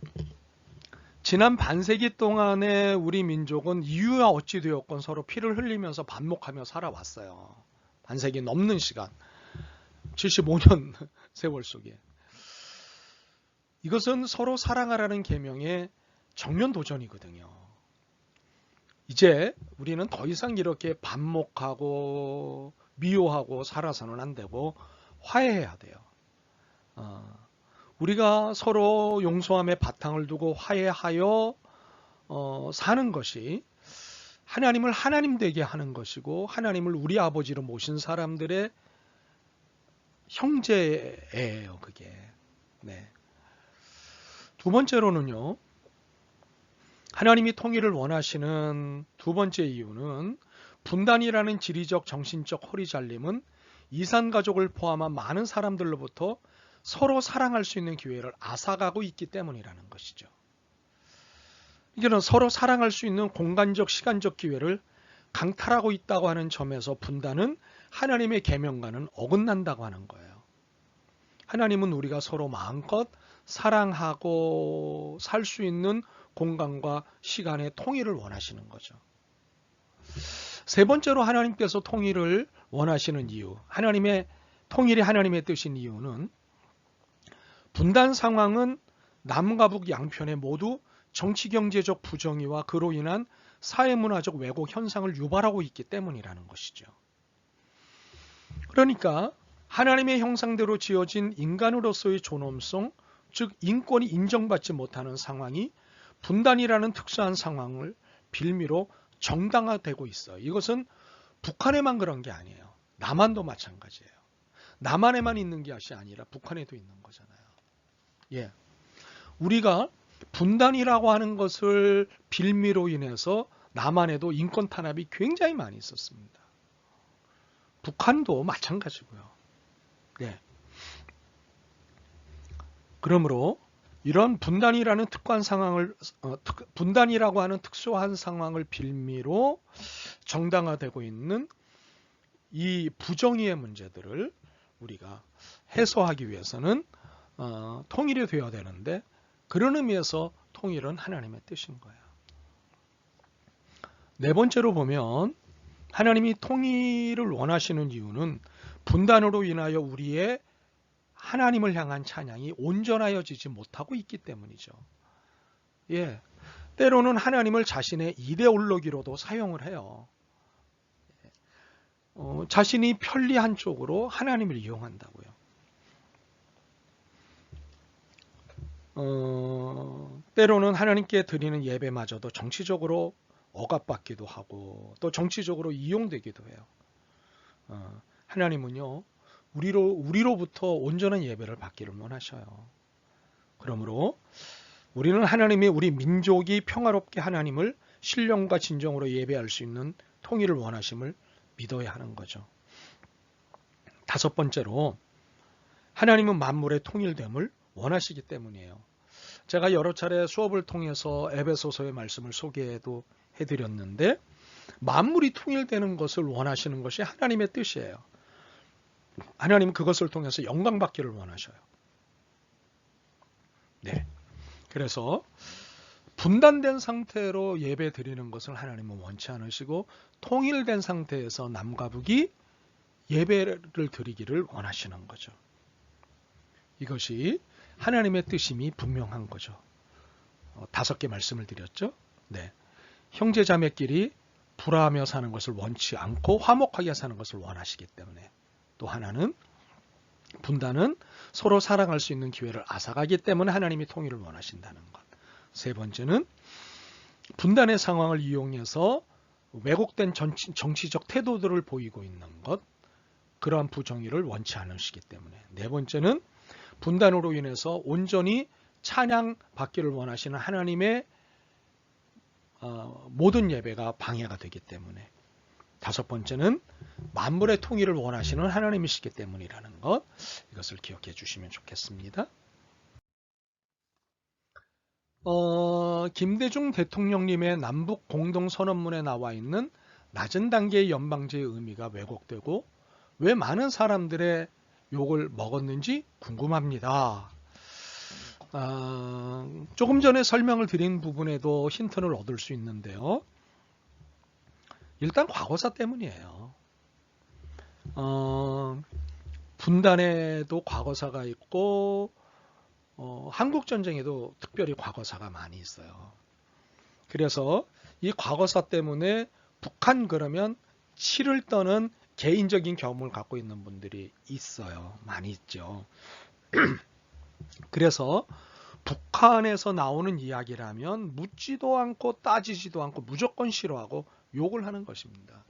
A: 지난 반세기 동안에 우리 민족은 이유야 어찌 되었건 서로 피를 흘리면서 반목하며 살아왔어요. 반세기 넘는 시간, 75년 세월 속에. 이것은 서로 사랑하라는 계명의 정면 도전이거든요. 이제 우리는 더 이상 이렇게 반목하고 미워하고 살아서는 안 되고 화해해야 돼요. 우리가 서로 용서함의 바탕을 두고 화해하여 사는 것이 하나님을 하나님 되게 하는 것이고 하나님을 우리 아버지로 모신 사람들의 형제예요, 그게. 네. 두 번째로는요, 하나님이 통일을 원하시는 두 번째 이유는 분단이라는 지리적 정신적 허리 잘림은 이산 가족을 포함한 많은 사람들로부터 서로 사랑할 수 있는 기회를 앗아가고 있기 때문이라는 것이죠. 이게는 서로 사랑할 수 있는 공간적 시간적 기회를 강탈하고 있다고 하는 점에서 분단은 하나님의 계명과는 어긋난다고 하는 거예요. 하나님은 우리가 서로 마음껏 사랑하고 살 수 있는 공간과 시간의 통일을 원하시는 거죠. 세 번째로 하나님께서 통일을 원하시는 이유, 통일이 하나님의 뜻인 이유는 분단 상황은 남과 북 양편에 모두 정치 경제적 부정의와 그로 인한 사회문화적 왜곡 현상을 유발하고 있기 때문이라는 것이죠. 그러니까 하나님의 형상대로 지어진 인간으로서의 존엄성, 즉 인권이 인정받지 못하는 상황이 분단이라는 특수한 상황을 빌미로 정당화되고 있어요. 이것은 북한에만 그런 게 아니에요. 남한도 마찬가지예요. 남한에만 있는 것이 아니라 북한에도 있는 거잖아요. 예. 우리가 분단이라고 하는 것을 빌미로 인해서 남한에도 인권 탄압이 굉장히 많이 있었습니다. 북한도 마찬가지고요. 네. 그러므로 이런 분단이라는 분단이라고 하는 특수한 상황을 빌미로 정당화되고 있는 이 부정의의 문제들을 우리가 해소하기 위해서는 통일이 되어야 되는데, 그런 의미에서 통일은 하나님의 뜻인 거예요. 네 번째로 보면 하나님이 통일을 원하시는 이유는 분단으로 인하여 우리의 하나님을 향한 찬양이 온전하여지지 못하고 있기 때문이죠. 예, 때로는 하나님을 자신의 이데올로기로도 사용을 해요. 자신이 편리한 쪽으로 하나님을 이용한다고요. 때로는 하나님께 드리는 예배마저도 정치적으로 억압받기도 하고 또 정치적으로 이용되기도 해요. 하나님은요, 우리로부터 온전한 예배를 받기를 원하셔요. 그러므로 우리는 하나님이 우리 민족이 평화롭게 하나님을 신령과 진정으로 예배할 수 있는 통일을 원하심을 믿어야 하는 거죠. 다섯 번째로 하나님은 만물의 통일됨을 원하시기 때문이에요. 제가 여러 차례 수업을 통해서 에베소서의 말씀을 소개도 해드렸는데, 만물이 통일되는 것을 원하시는 것이 하나님의 뜻이에요. 하나님은 그것을 통해서 영광 받기를 원하셔요. 네. 그래서 분단된 상태로 예배 드리는 것을 하나님은 원치 않으시고, 통일된 상태에서 남과 북이 예배를 드리기를 원하시는 거죠. 이것이 하나님의 뜻임이 분명한 거죠. 5개 말씀을 드렸죠. 네. 형제자매끼리 불화하며 사는 것을 원치 않고 화목하게 사는 것을 원하시기 때문에, 또 하나는 분단은 서로 사랑할 수 있는 기회를 앗아가기 때문에 하나님이 통일을 원하신다는 것. 세 번째는 분단의 상황을 이용해서 왜곡된 정치적 태도들을 보이고 있는 것, 그러한 부정의를 원치 않으시기 때문에. 네 번째는 분단으로 인해서 온전히 찬양 받기를 원하시는 하나님의 모든 예배가 방해가 되기 때문에. 다섯 번째는 만물의 통일을 원하시는 하나님이시기 때문이라는 것, 이것을 기억해 주시면 좋겠습니다. 김대중 대통령님의 남북 공동선언문에 나와 있는 낮은 단계의 연방제의 의미가 왜곡되고 왜 많은 사람들의 욕을 먹었는지 궁금합니다. 조금 전에 설명을 드린 부분에도 힌트를 얻을 수 있는데요. 일단 과거사 때문이에요. 분단에도 과거사가 있고 한국전쟁에도 특별히 과거사가 많이 있어요. 그래서 이 과거사 때문에 북한 그러면 치를 떠는 개인적인 경험을 갖고 있는 분들이 있어요. 많이 있죠. 그래서 북한에서 나오는 이야기라면 묻지도 않고 따지지도 않고 무조건 싫어하고 욕을 하는 것입니다.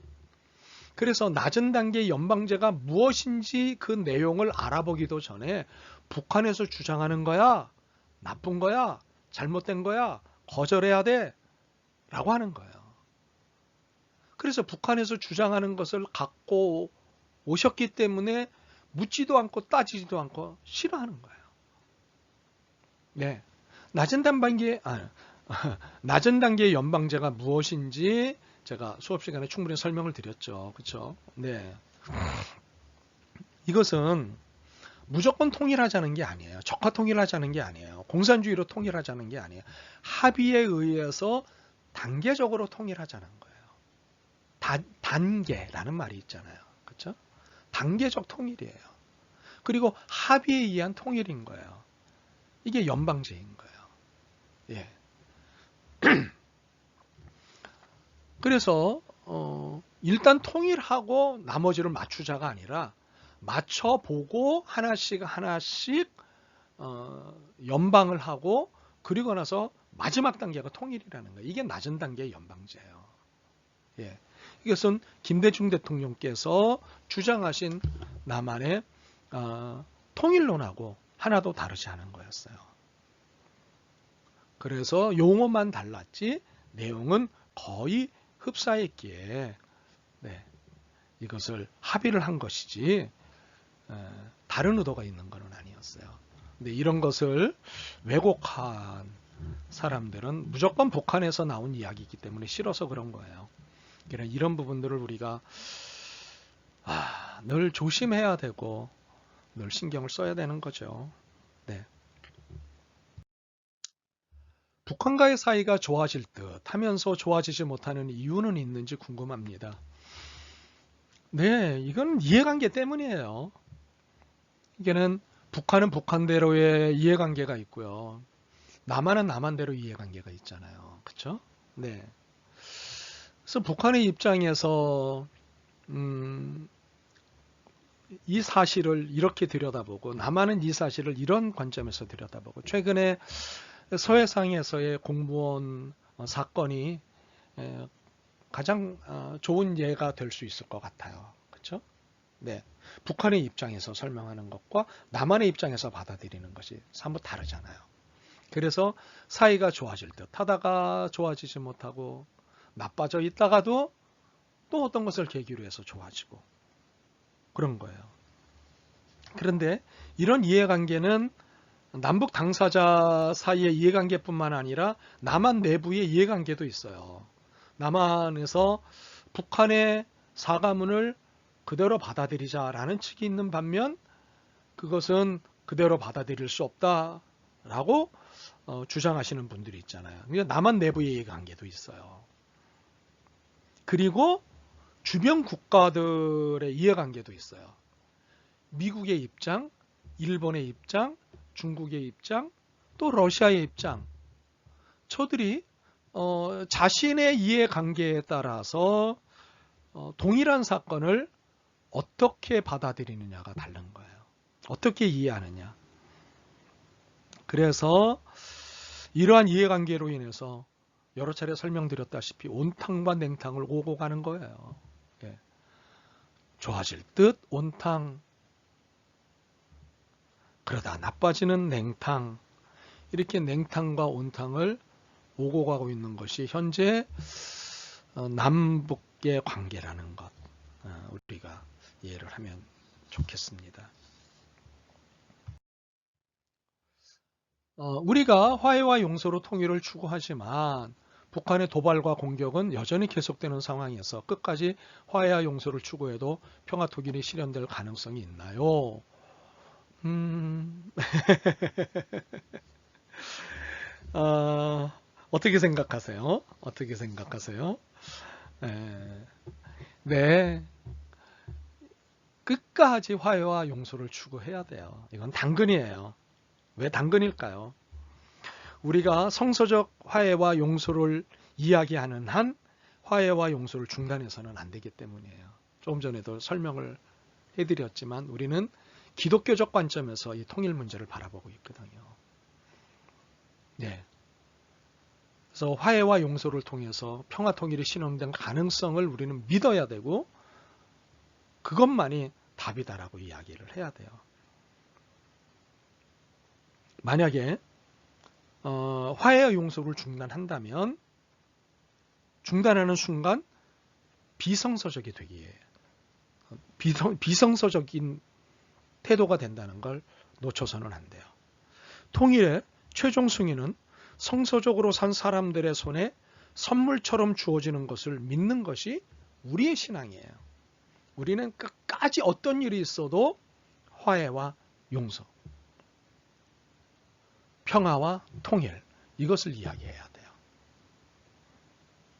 A: 그래서 낮은 단계의 연방제가 무엇인지 그 내용을 알아보기도 전에 북한에서 주장하는 거야, 나쁜 거야, 잘못된 거야, 거절해야 돼 라고 하는 거예요. 그래서 북한에서 주장하는 것을 갖고 오셨기 때문에 묻지도 않고 따지지도 않고 싫어하는 거예요. 네, 낮은 단계의 연방제가 무엇인지 제가 수업 시간에 충분히 설명을 드렸죠. 그렇죠? 네. 이것은 무조건 통일하자는 게 아니에요. 적화 통일하자는 게 아니에요. 공산주의로 통일하자는 게 아니에요. 합의에 의해서 단계적으로 통일하자는 거예요. 단계라는 말이 있잖아요. 그렇죠? 단계적 통일이에요. 그리고 합의에 의한 통일인 거예요. 이게 연방제인 거예요. 예. 그래서 일단 통일하고 나머지를 맞추자가 아니라 맞춰보고 하나씩 연방을 하고, 그리고 나서 마지막 단계가 통일이라는 거예요. 이게 낮은 단계의 연방제예요. 예. 이것은 김대중 대통령께서 주장하신 남한의 통일론하고 하나도 다르지 않은 거였어요. 그래서 용어만 달랐지 내용은 거의 흡사했기에 이것을 합의를 한 것이지 다른 의도가 있는 것은 아니었어요. 근데 이런 것을 왜곡한 사람들은 무조건 북한에서 나온 이야기이기 때문에 싫어서 그런 거예요. 그러니까 이런 부분들을 우리가 늘 조심해야 되고 늘 신경을 써야 되는 거죠. 네. 북한과의 사이가 좋아질 듯 하면서 좋아지지 못하는 이유는 있는지 궁금합니다. 네, 이건 이해관계 때문이에요. 이게는 북한은 북한대로의 이해관계가 있고요. 남한은 남한대로 이해관계가 있잖아요. 그렇죠? 네. 그래서 북한의 입장에서 이 사실을 이렇게 들여다보고 남한은 이 사실을 이런 관점에서 들여다보고 최근에 서해상에서의 공무원 사건이 가장 좋은 예가 될 수 있을 것 같아요. 그렇죠? 네. 북한의 입장에서 설명하는 것과 남한의 입장에서 받아들이는 것이 사뭇 다르잖아요. 그래서 사이가 좋아질 듯 하다가 좋아지지 못하고 나빠져 있다가도 또 어떤 것을 계기로 해서 좋아지고 그런 거예요. 그런데 이런 이해관계는 남북 당사자 사이의 이해관계뿐만 아니라 남한 내부의 이해관계도 있어요. 남한에서 북한의 사과문을 그대로 받아들이자라는 측이 있는 반면 그것은 그대로 받아들일 수 없다라고 주장하시는 분들이 있잖아요. 그러니까 남한 내부의 이해관계도 있어요. 그리고 주변 국가들의 이해관계도 있어요. 미국의 입장, 일본의 입장, 중국의 입장, 또 러시아의 입장. 저들이 자신의 이해관계에 따라서 동일한 사건을 어떻게 받아들이느냐가 다른 거예요. 어떻게 이해하느냐. 그래서 이러한 이해관계로 인해서 여러 차례 설명드렸다시피 온탕과 냉탕을 오고 가는 거예요. 예. 좋아질 듯 온탕, 그러다 나빠지는 냉탕, 이렇게 냉탕과 온탕을 오고 가고 있는 것이 현재 남북의 관계라는 것, 우리가 이해를 하면 좋겠습니다. 우리가 화해와 용서로 통일을 추구하지만 북한의 도발과 공격은 여전히 계속되는 상황에서 끝까지 화해와 용서를 추구해도 평화 통일이 실현될 가능성이 있나요? 어떻게 생각하세요? 어떻게 생각하세요? 네. 끝까지 화해와 용서를 추구해야 돼요. 이건 당근이에요. 왜 당근일까요? 우리가 성서적 화해와 용서를 이야기하는 한 화해와 용서를 중단해서는 안 되기 때문이에요. 조금 전에도 설명을 해드렸지만 우리는 기독교적 관점에서 이 통일 문제를 바라보고 있거든요. 네. 그래서 화해와 용서를 통해서 평화 통일이 실현된 가능성을 우리는 믿어야 되고 그것만이 답이다라고 이야기를 해야 돼요. 만약에 화해와 용서를 중단한다면 중단하는 순간 비성서적이 되기에 비성서적인 태도가 된다는 걸 놓쳐서는 안 돼요. 통일의 최종 승인은 성서적으로 산 사람들의 손에 선물처럼 주어지는 것을 믿는 것이 우리의 신앙이에요. 우리는 끝까지 어떤 일이 있어도 화해와 용서, 평화와 통일, 이것을 이야기해야 돼요.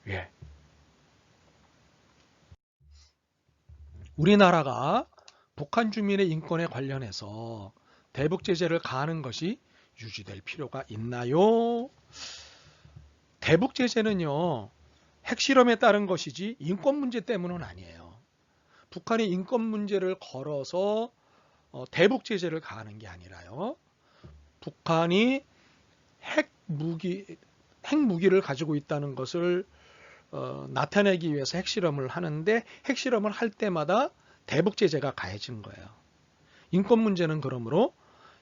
A: 예. 우리나라가 북한 주민의 인권에 관련해서 대북 제재를 가하는 것이 유지될 필요가 있나요? 대북 제재는요, 핵실험에 따른 것이지 인권 문제 때문은 아니에요. 북한이 인권 문제를 걸어서 대북 제재를 가하는 게 아니라요. 북한이 핵무기를 가지고 있다는 것을 나타내기 위해서 핵실험을 하는데 핵실험을 할 때마다 대북 제재가 가해진 거예요. 인권 문제는 그러므로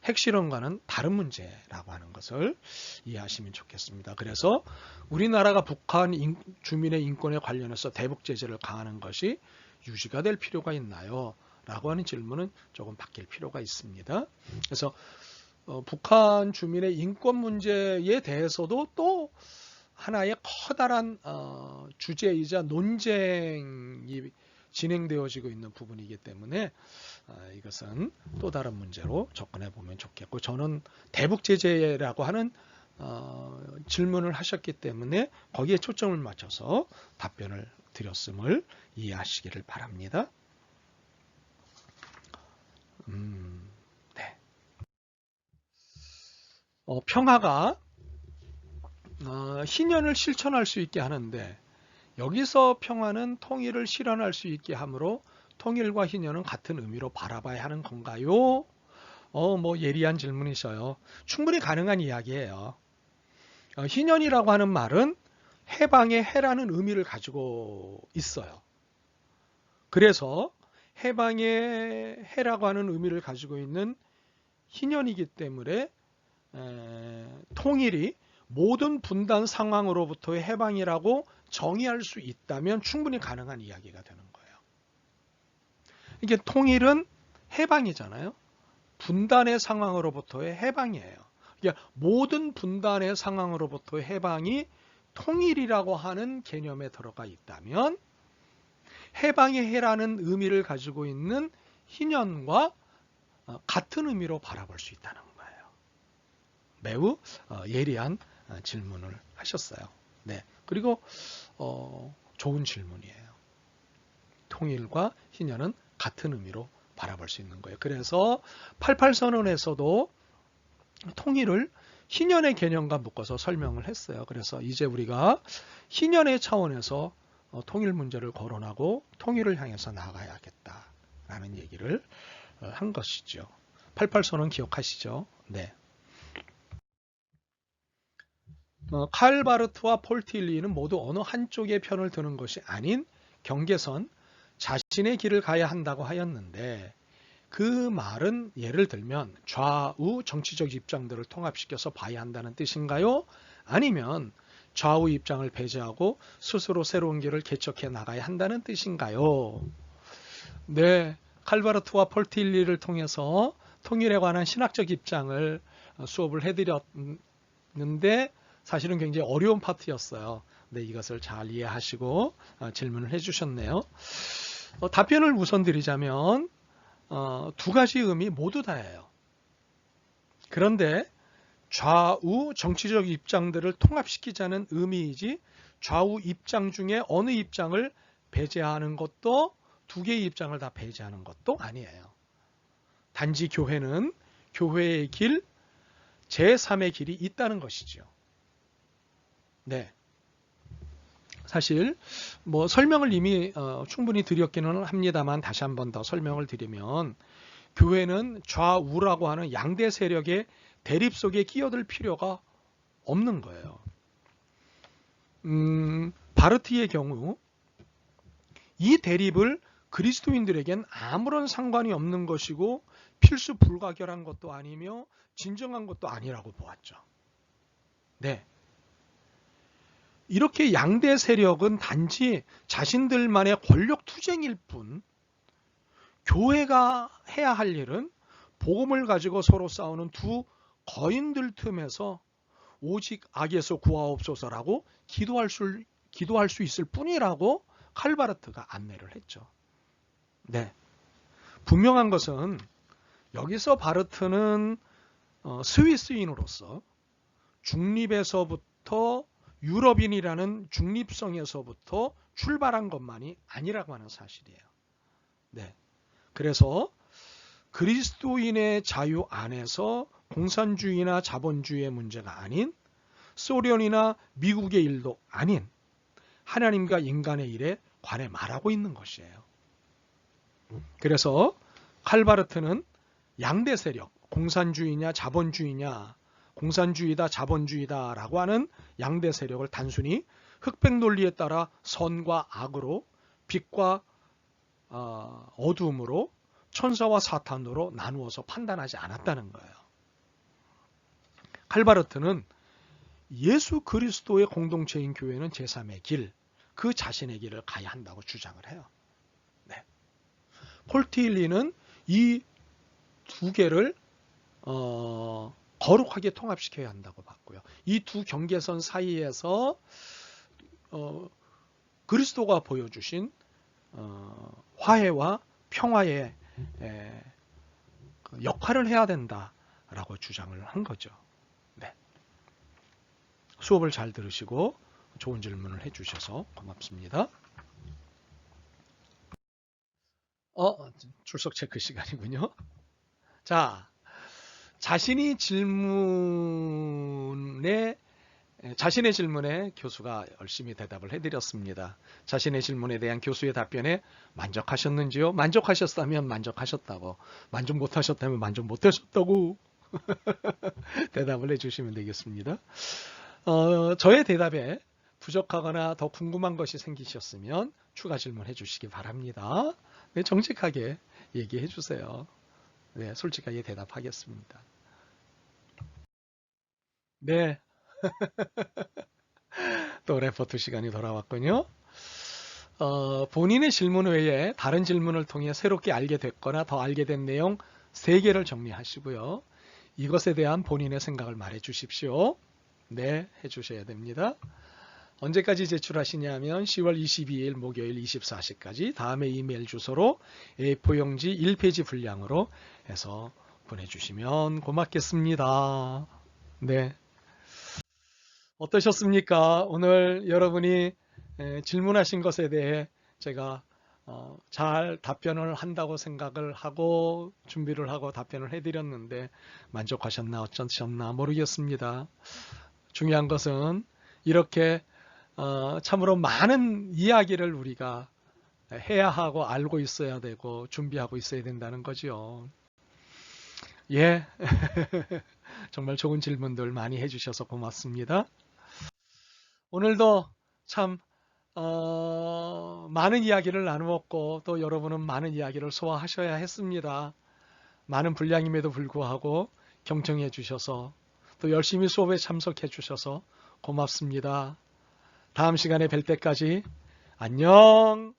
A: 핵실험과는 다른 문제라고 하는 것을 이해하시면 좋겠습니다. 그래서 우리나라가 북한 주민의 인권에 관련해서 대북 제재를 가하는 것이 유지가 될 필요가 있나요? 라고 하는 질문은 조금 바뀔 필요가 있습니다. 그래서 북한 주민의 인권 문제에 대해서도 또 하나의 커다란 주제이자 논쟁이 진행되어지고 있는 부분이기 때문에 이것은 또 다른 문제로 접근해 보면 좋겠고, 저는 대북 제재라고 하는 질문을 하셨기 때문에 거기에 초점을 맞춰서 답변을 드렸음을 이해하시기를 바랍니다. 네. 평화가 희년을 실천할 수 있게 하는데, 여기서 평화는 통일을 실현할 수 있게 하므로 통일과 희년은 같은 의미로 바라봐야 하는 건가요? 뭐 예리한 질문이셔요. 충분히 가능한 이야기예요. 희년이라고 하는 말은 해방의 해라는 의미를 가지고 있어요. 그래서 해방의 해라고 하는 의미를 가지고 있는 희년이기 때문에 통일이 모든 분단 상황으로부터의 해방이라고 정의할 수 있다면 충분히 가능한 이야기가 되는 거예요. 이게 통일은 해방이잖아요. 분단의 상황으로부터의 해방이에요. 그러니까 모든 분단의 상황으로부터의 해방이 통일이라고 하는 개념에 들어가 있다면 해방의 해라는 의미를 가지고 있는 희년과 같은 의미로 바라볼 수 있다는 거예요. 매우 예리한 질문을 하셨어요. 네. 그리고 좋은 질문이에요. 통일과 희년은 같은 의미로 바라볼 수 있는 거예요. 그래서 88선언에서도 통일을 희년의 개념과 묶어서 설명을 했어요. 그래서 이제 우리가 희년의 차원에서 통일 문제를 거론하고 통일을 향해서 나아가야겠다라는 얘기를 한 것이죠. 88선언 기억하시죠? 네. 칼 바르트와 폴 틸리는 모두 어느 한쪽의 편을 드는 것이 아닌 경계선, 자신의 길을 가야 한다고 하였는데, 그 말은 예를 들면 좌우 정치적 입장들을 통합시켜서 봐야 한다는 뜻인가요? 아니면 좌우 입장을 배제하고 스스로 새로운 길을 개척해 나가야 한다는 뜻인가요? 네, 칼 바르트와 폴 틸리를 통해서 통일에 관한 신학적 입장을 수업을 해드렸는데 사실은 굉장히 어려운 파트였어요. 네, 이것을 잘 이해하시고 질문을 해주셨네요. 답변을 우선 드리자면 두 가지 의미 모두 다예요. 그런데 좌우 정치적 입장들을 통합시키자는 의미이지 좌우 입장 중에 어느 입장을 배제하는 것도 두 개의 입장을 다 배제하는 것도 아니에요. 단지 교회는 교회의 길, 제3의 길이 있다는 것이죠. 네. 사실 뭐 설명을 이미 충분히 드렸기는 합니다만 다시 한 번 더 설명을 드리면, 교회는 좌우라고 하는 양대 세력의 대립 속에 끼어들 필요가 없는 거예요. 바르트의 경우 이 대립을 그리스도인들에겐 아무런 상관이 없는 것이고 필수 불가결한 것도 아니며 진정한 것도 아니라고 보았죠. 네. 이렇게 양대 세력은 단지 자신들만의 권력 투쟁일 뿐, 교회가 해야 할 일은 복음을 가지고 서로 싸우는 두 거인들 틈에서 오직 악에서 구하옵소서라고 기도할 수 있을 뿐이라고 칼 바르트가 안내를 했죠. 네. 분명한 것은 여기서 바르트는 스위스인으로서 중립에서부터 유럽인이라는 중립성에서부터 출발한 것만이 아니라고 하는 사실이에요. 네. 그래서 그리스도인의 자유 안에서 공산주의나 자본주의의 문제가 아닌, 소련이나 미국의 일도 아닌 하나님과 인간의 일에 관해 말하고 있는 것이에요. 그래서 칼바르트는 양대 세력, 공산주의냐 자본주의냐, 공산주의다 자본주의다 라고 하는 양대 세력을 단순히 흑백 논리에 따라 선과 악으로, 빛과 어두움으로, 천사와 사탄으로 나누어서 판단하지 않았다는 거예요. 칼바르트는 예수 그리스도의 공동체인 교회는 제3의 길, 그 자신의 길을 가야 한다고 주장을 해요. 네. 콜티일리는 이 두 개를 거룩하게 통합시켜야 한다고 봤고요. 이 두 경계선 사이에서 그리스도가 보여주신 화해와 평화의 역할을 해야 된다라고 주장을 한 거죠. 네. 수업을 잘 들으시고 좋은 질문을 해주셔서 고맙습니다. 출석 체크 시간이군요. 자, 자신의 질문에 교수가 열심히 대답을 해드렸습니다. 자신의 질문에 대한 교수의 답변에 만족하셨는지요? 만족하셨다면 만족하셨다고, 만족 못하셨다면 만족 못하셨다고 대답을 해주시면 되겠습니다. 저의 대답에 부족하거나 더 궁금한 것이 생기셨으면 추가 질문해 주시기 바랍니다. 네, 정직하게 얘기해 주세요. 네, 솔직하게 대답하겠습니다. 네. 또 레포트 시간이 돌아왔군요. 본인의 질문 외에 다른 질문을 통해 새롭게 알게 됐거나 더 알게 된 내용 3개를 정리하시고요. 이것에 대한 본인의 생각을 말해 주십시오. 네, 해주셔야 됩니다. 언제까지 제출하시냐면 10월 22일 목요일 24시까지 다음에 이메일 주소로 A4용지 1페이지 분량으로 해서 보내주시면 고맙겠습니다. 네. 어떠셨습니까? 오늘 여러분이 질문하신 것에 대해 제가 잘 답변을 한다고 생각을 하고 준비를 하고 답변을 해드렸는데 만족하셨나 어쩌셨나 모르겠습니다. 중요한 것은 이렇게 참으로 많은 이야기를 우리가 해야 하고 알고 있어야 되고 준비하고 있어야 된다는 거죠. 예, 정말 좋은 질문들 많이 해주셔서 고맙습니다. 오늘도 참 많은 이야기를 나누었고 또 여러분은 많은 이야기를 소화하셔야 했습니다. 많은 분량임에도 불구하고 경청해 주셔서 또 열심히 수업에 참석해 주셔서 고맙습니다. 다음 시간에 뵐 때까지 안녕.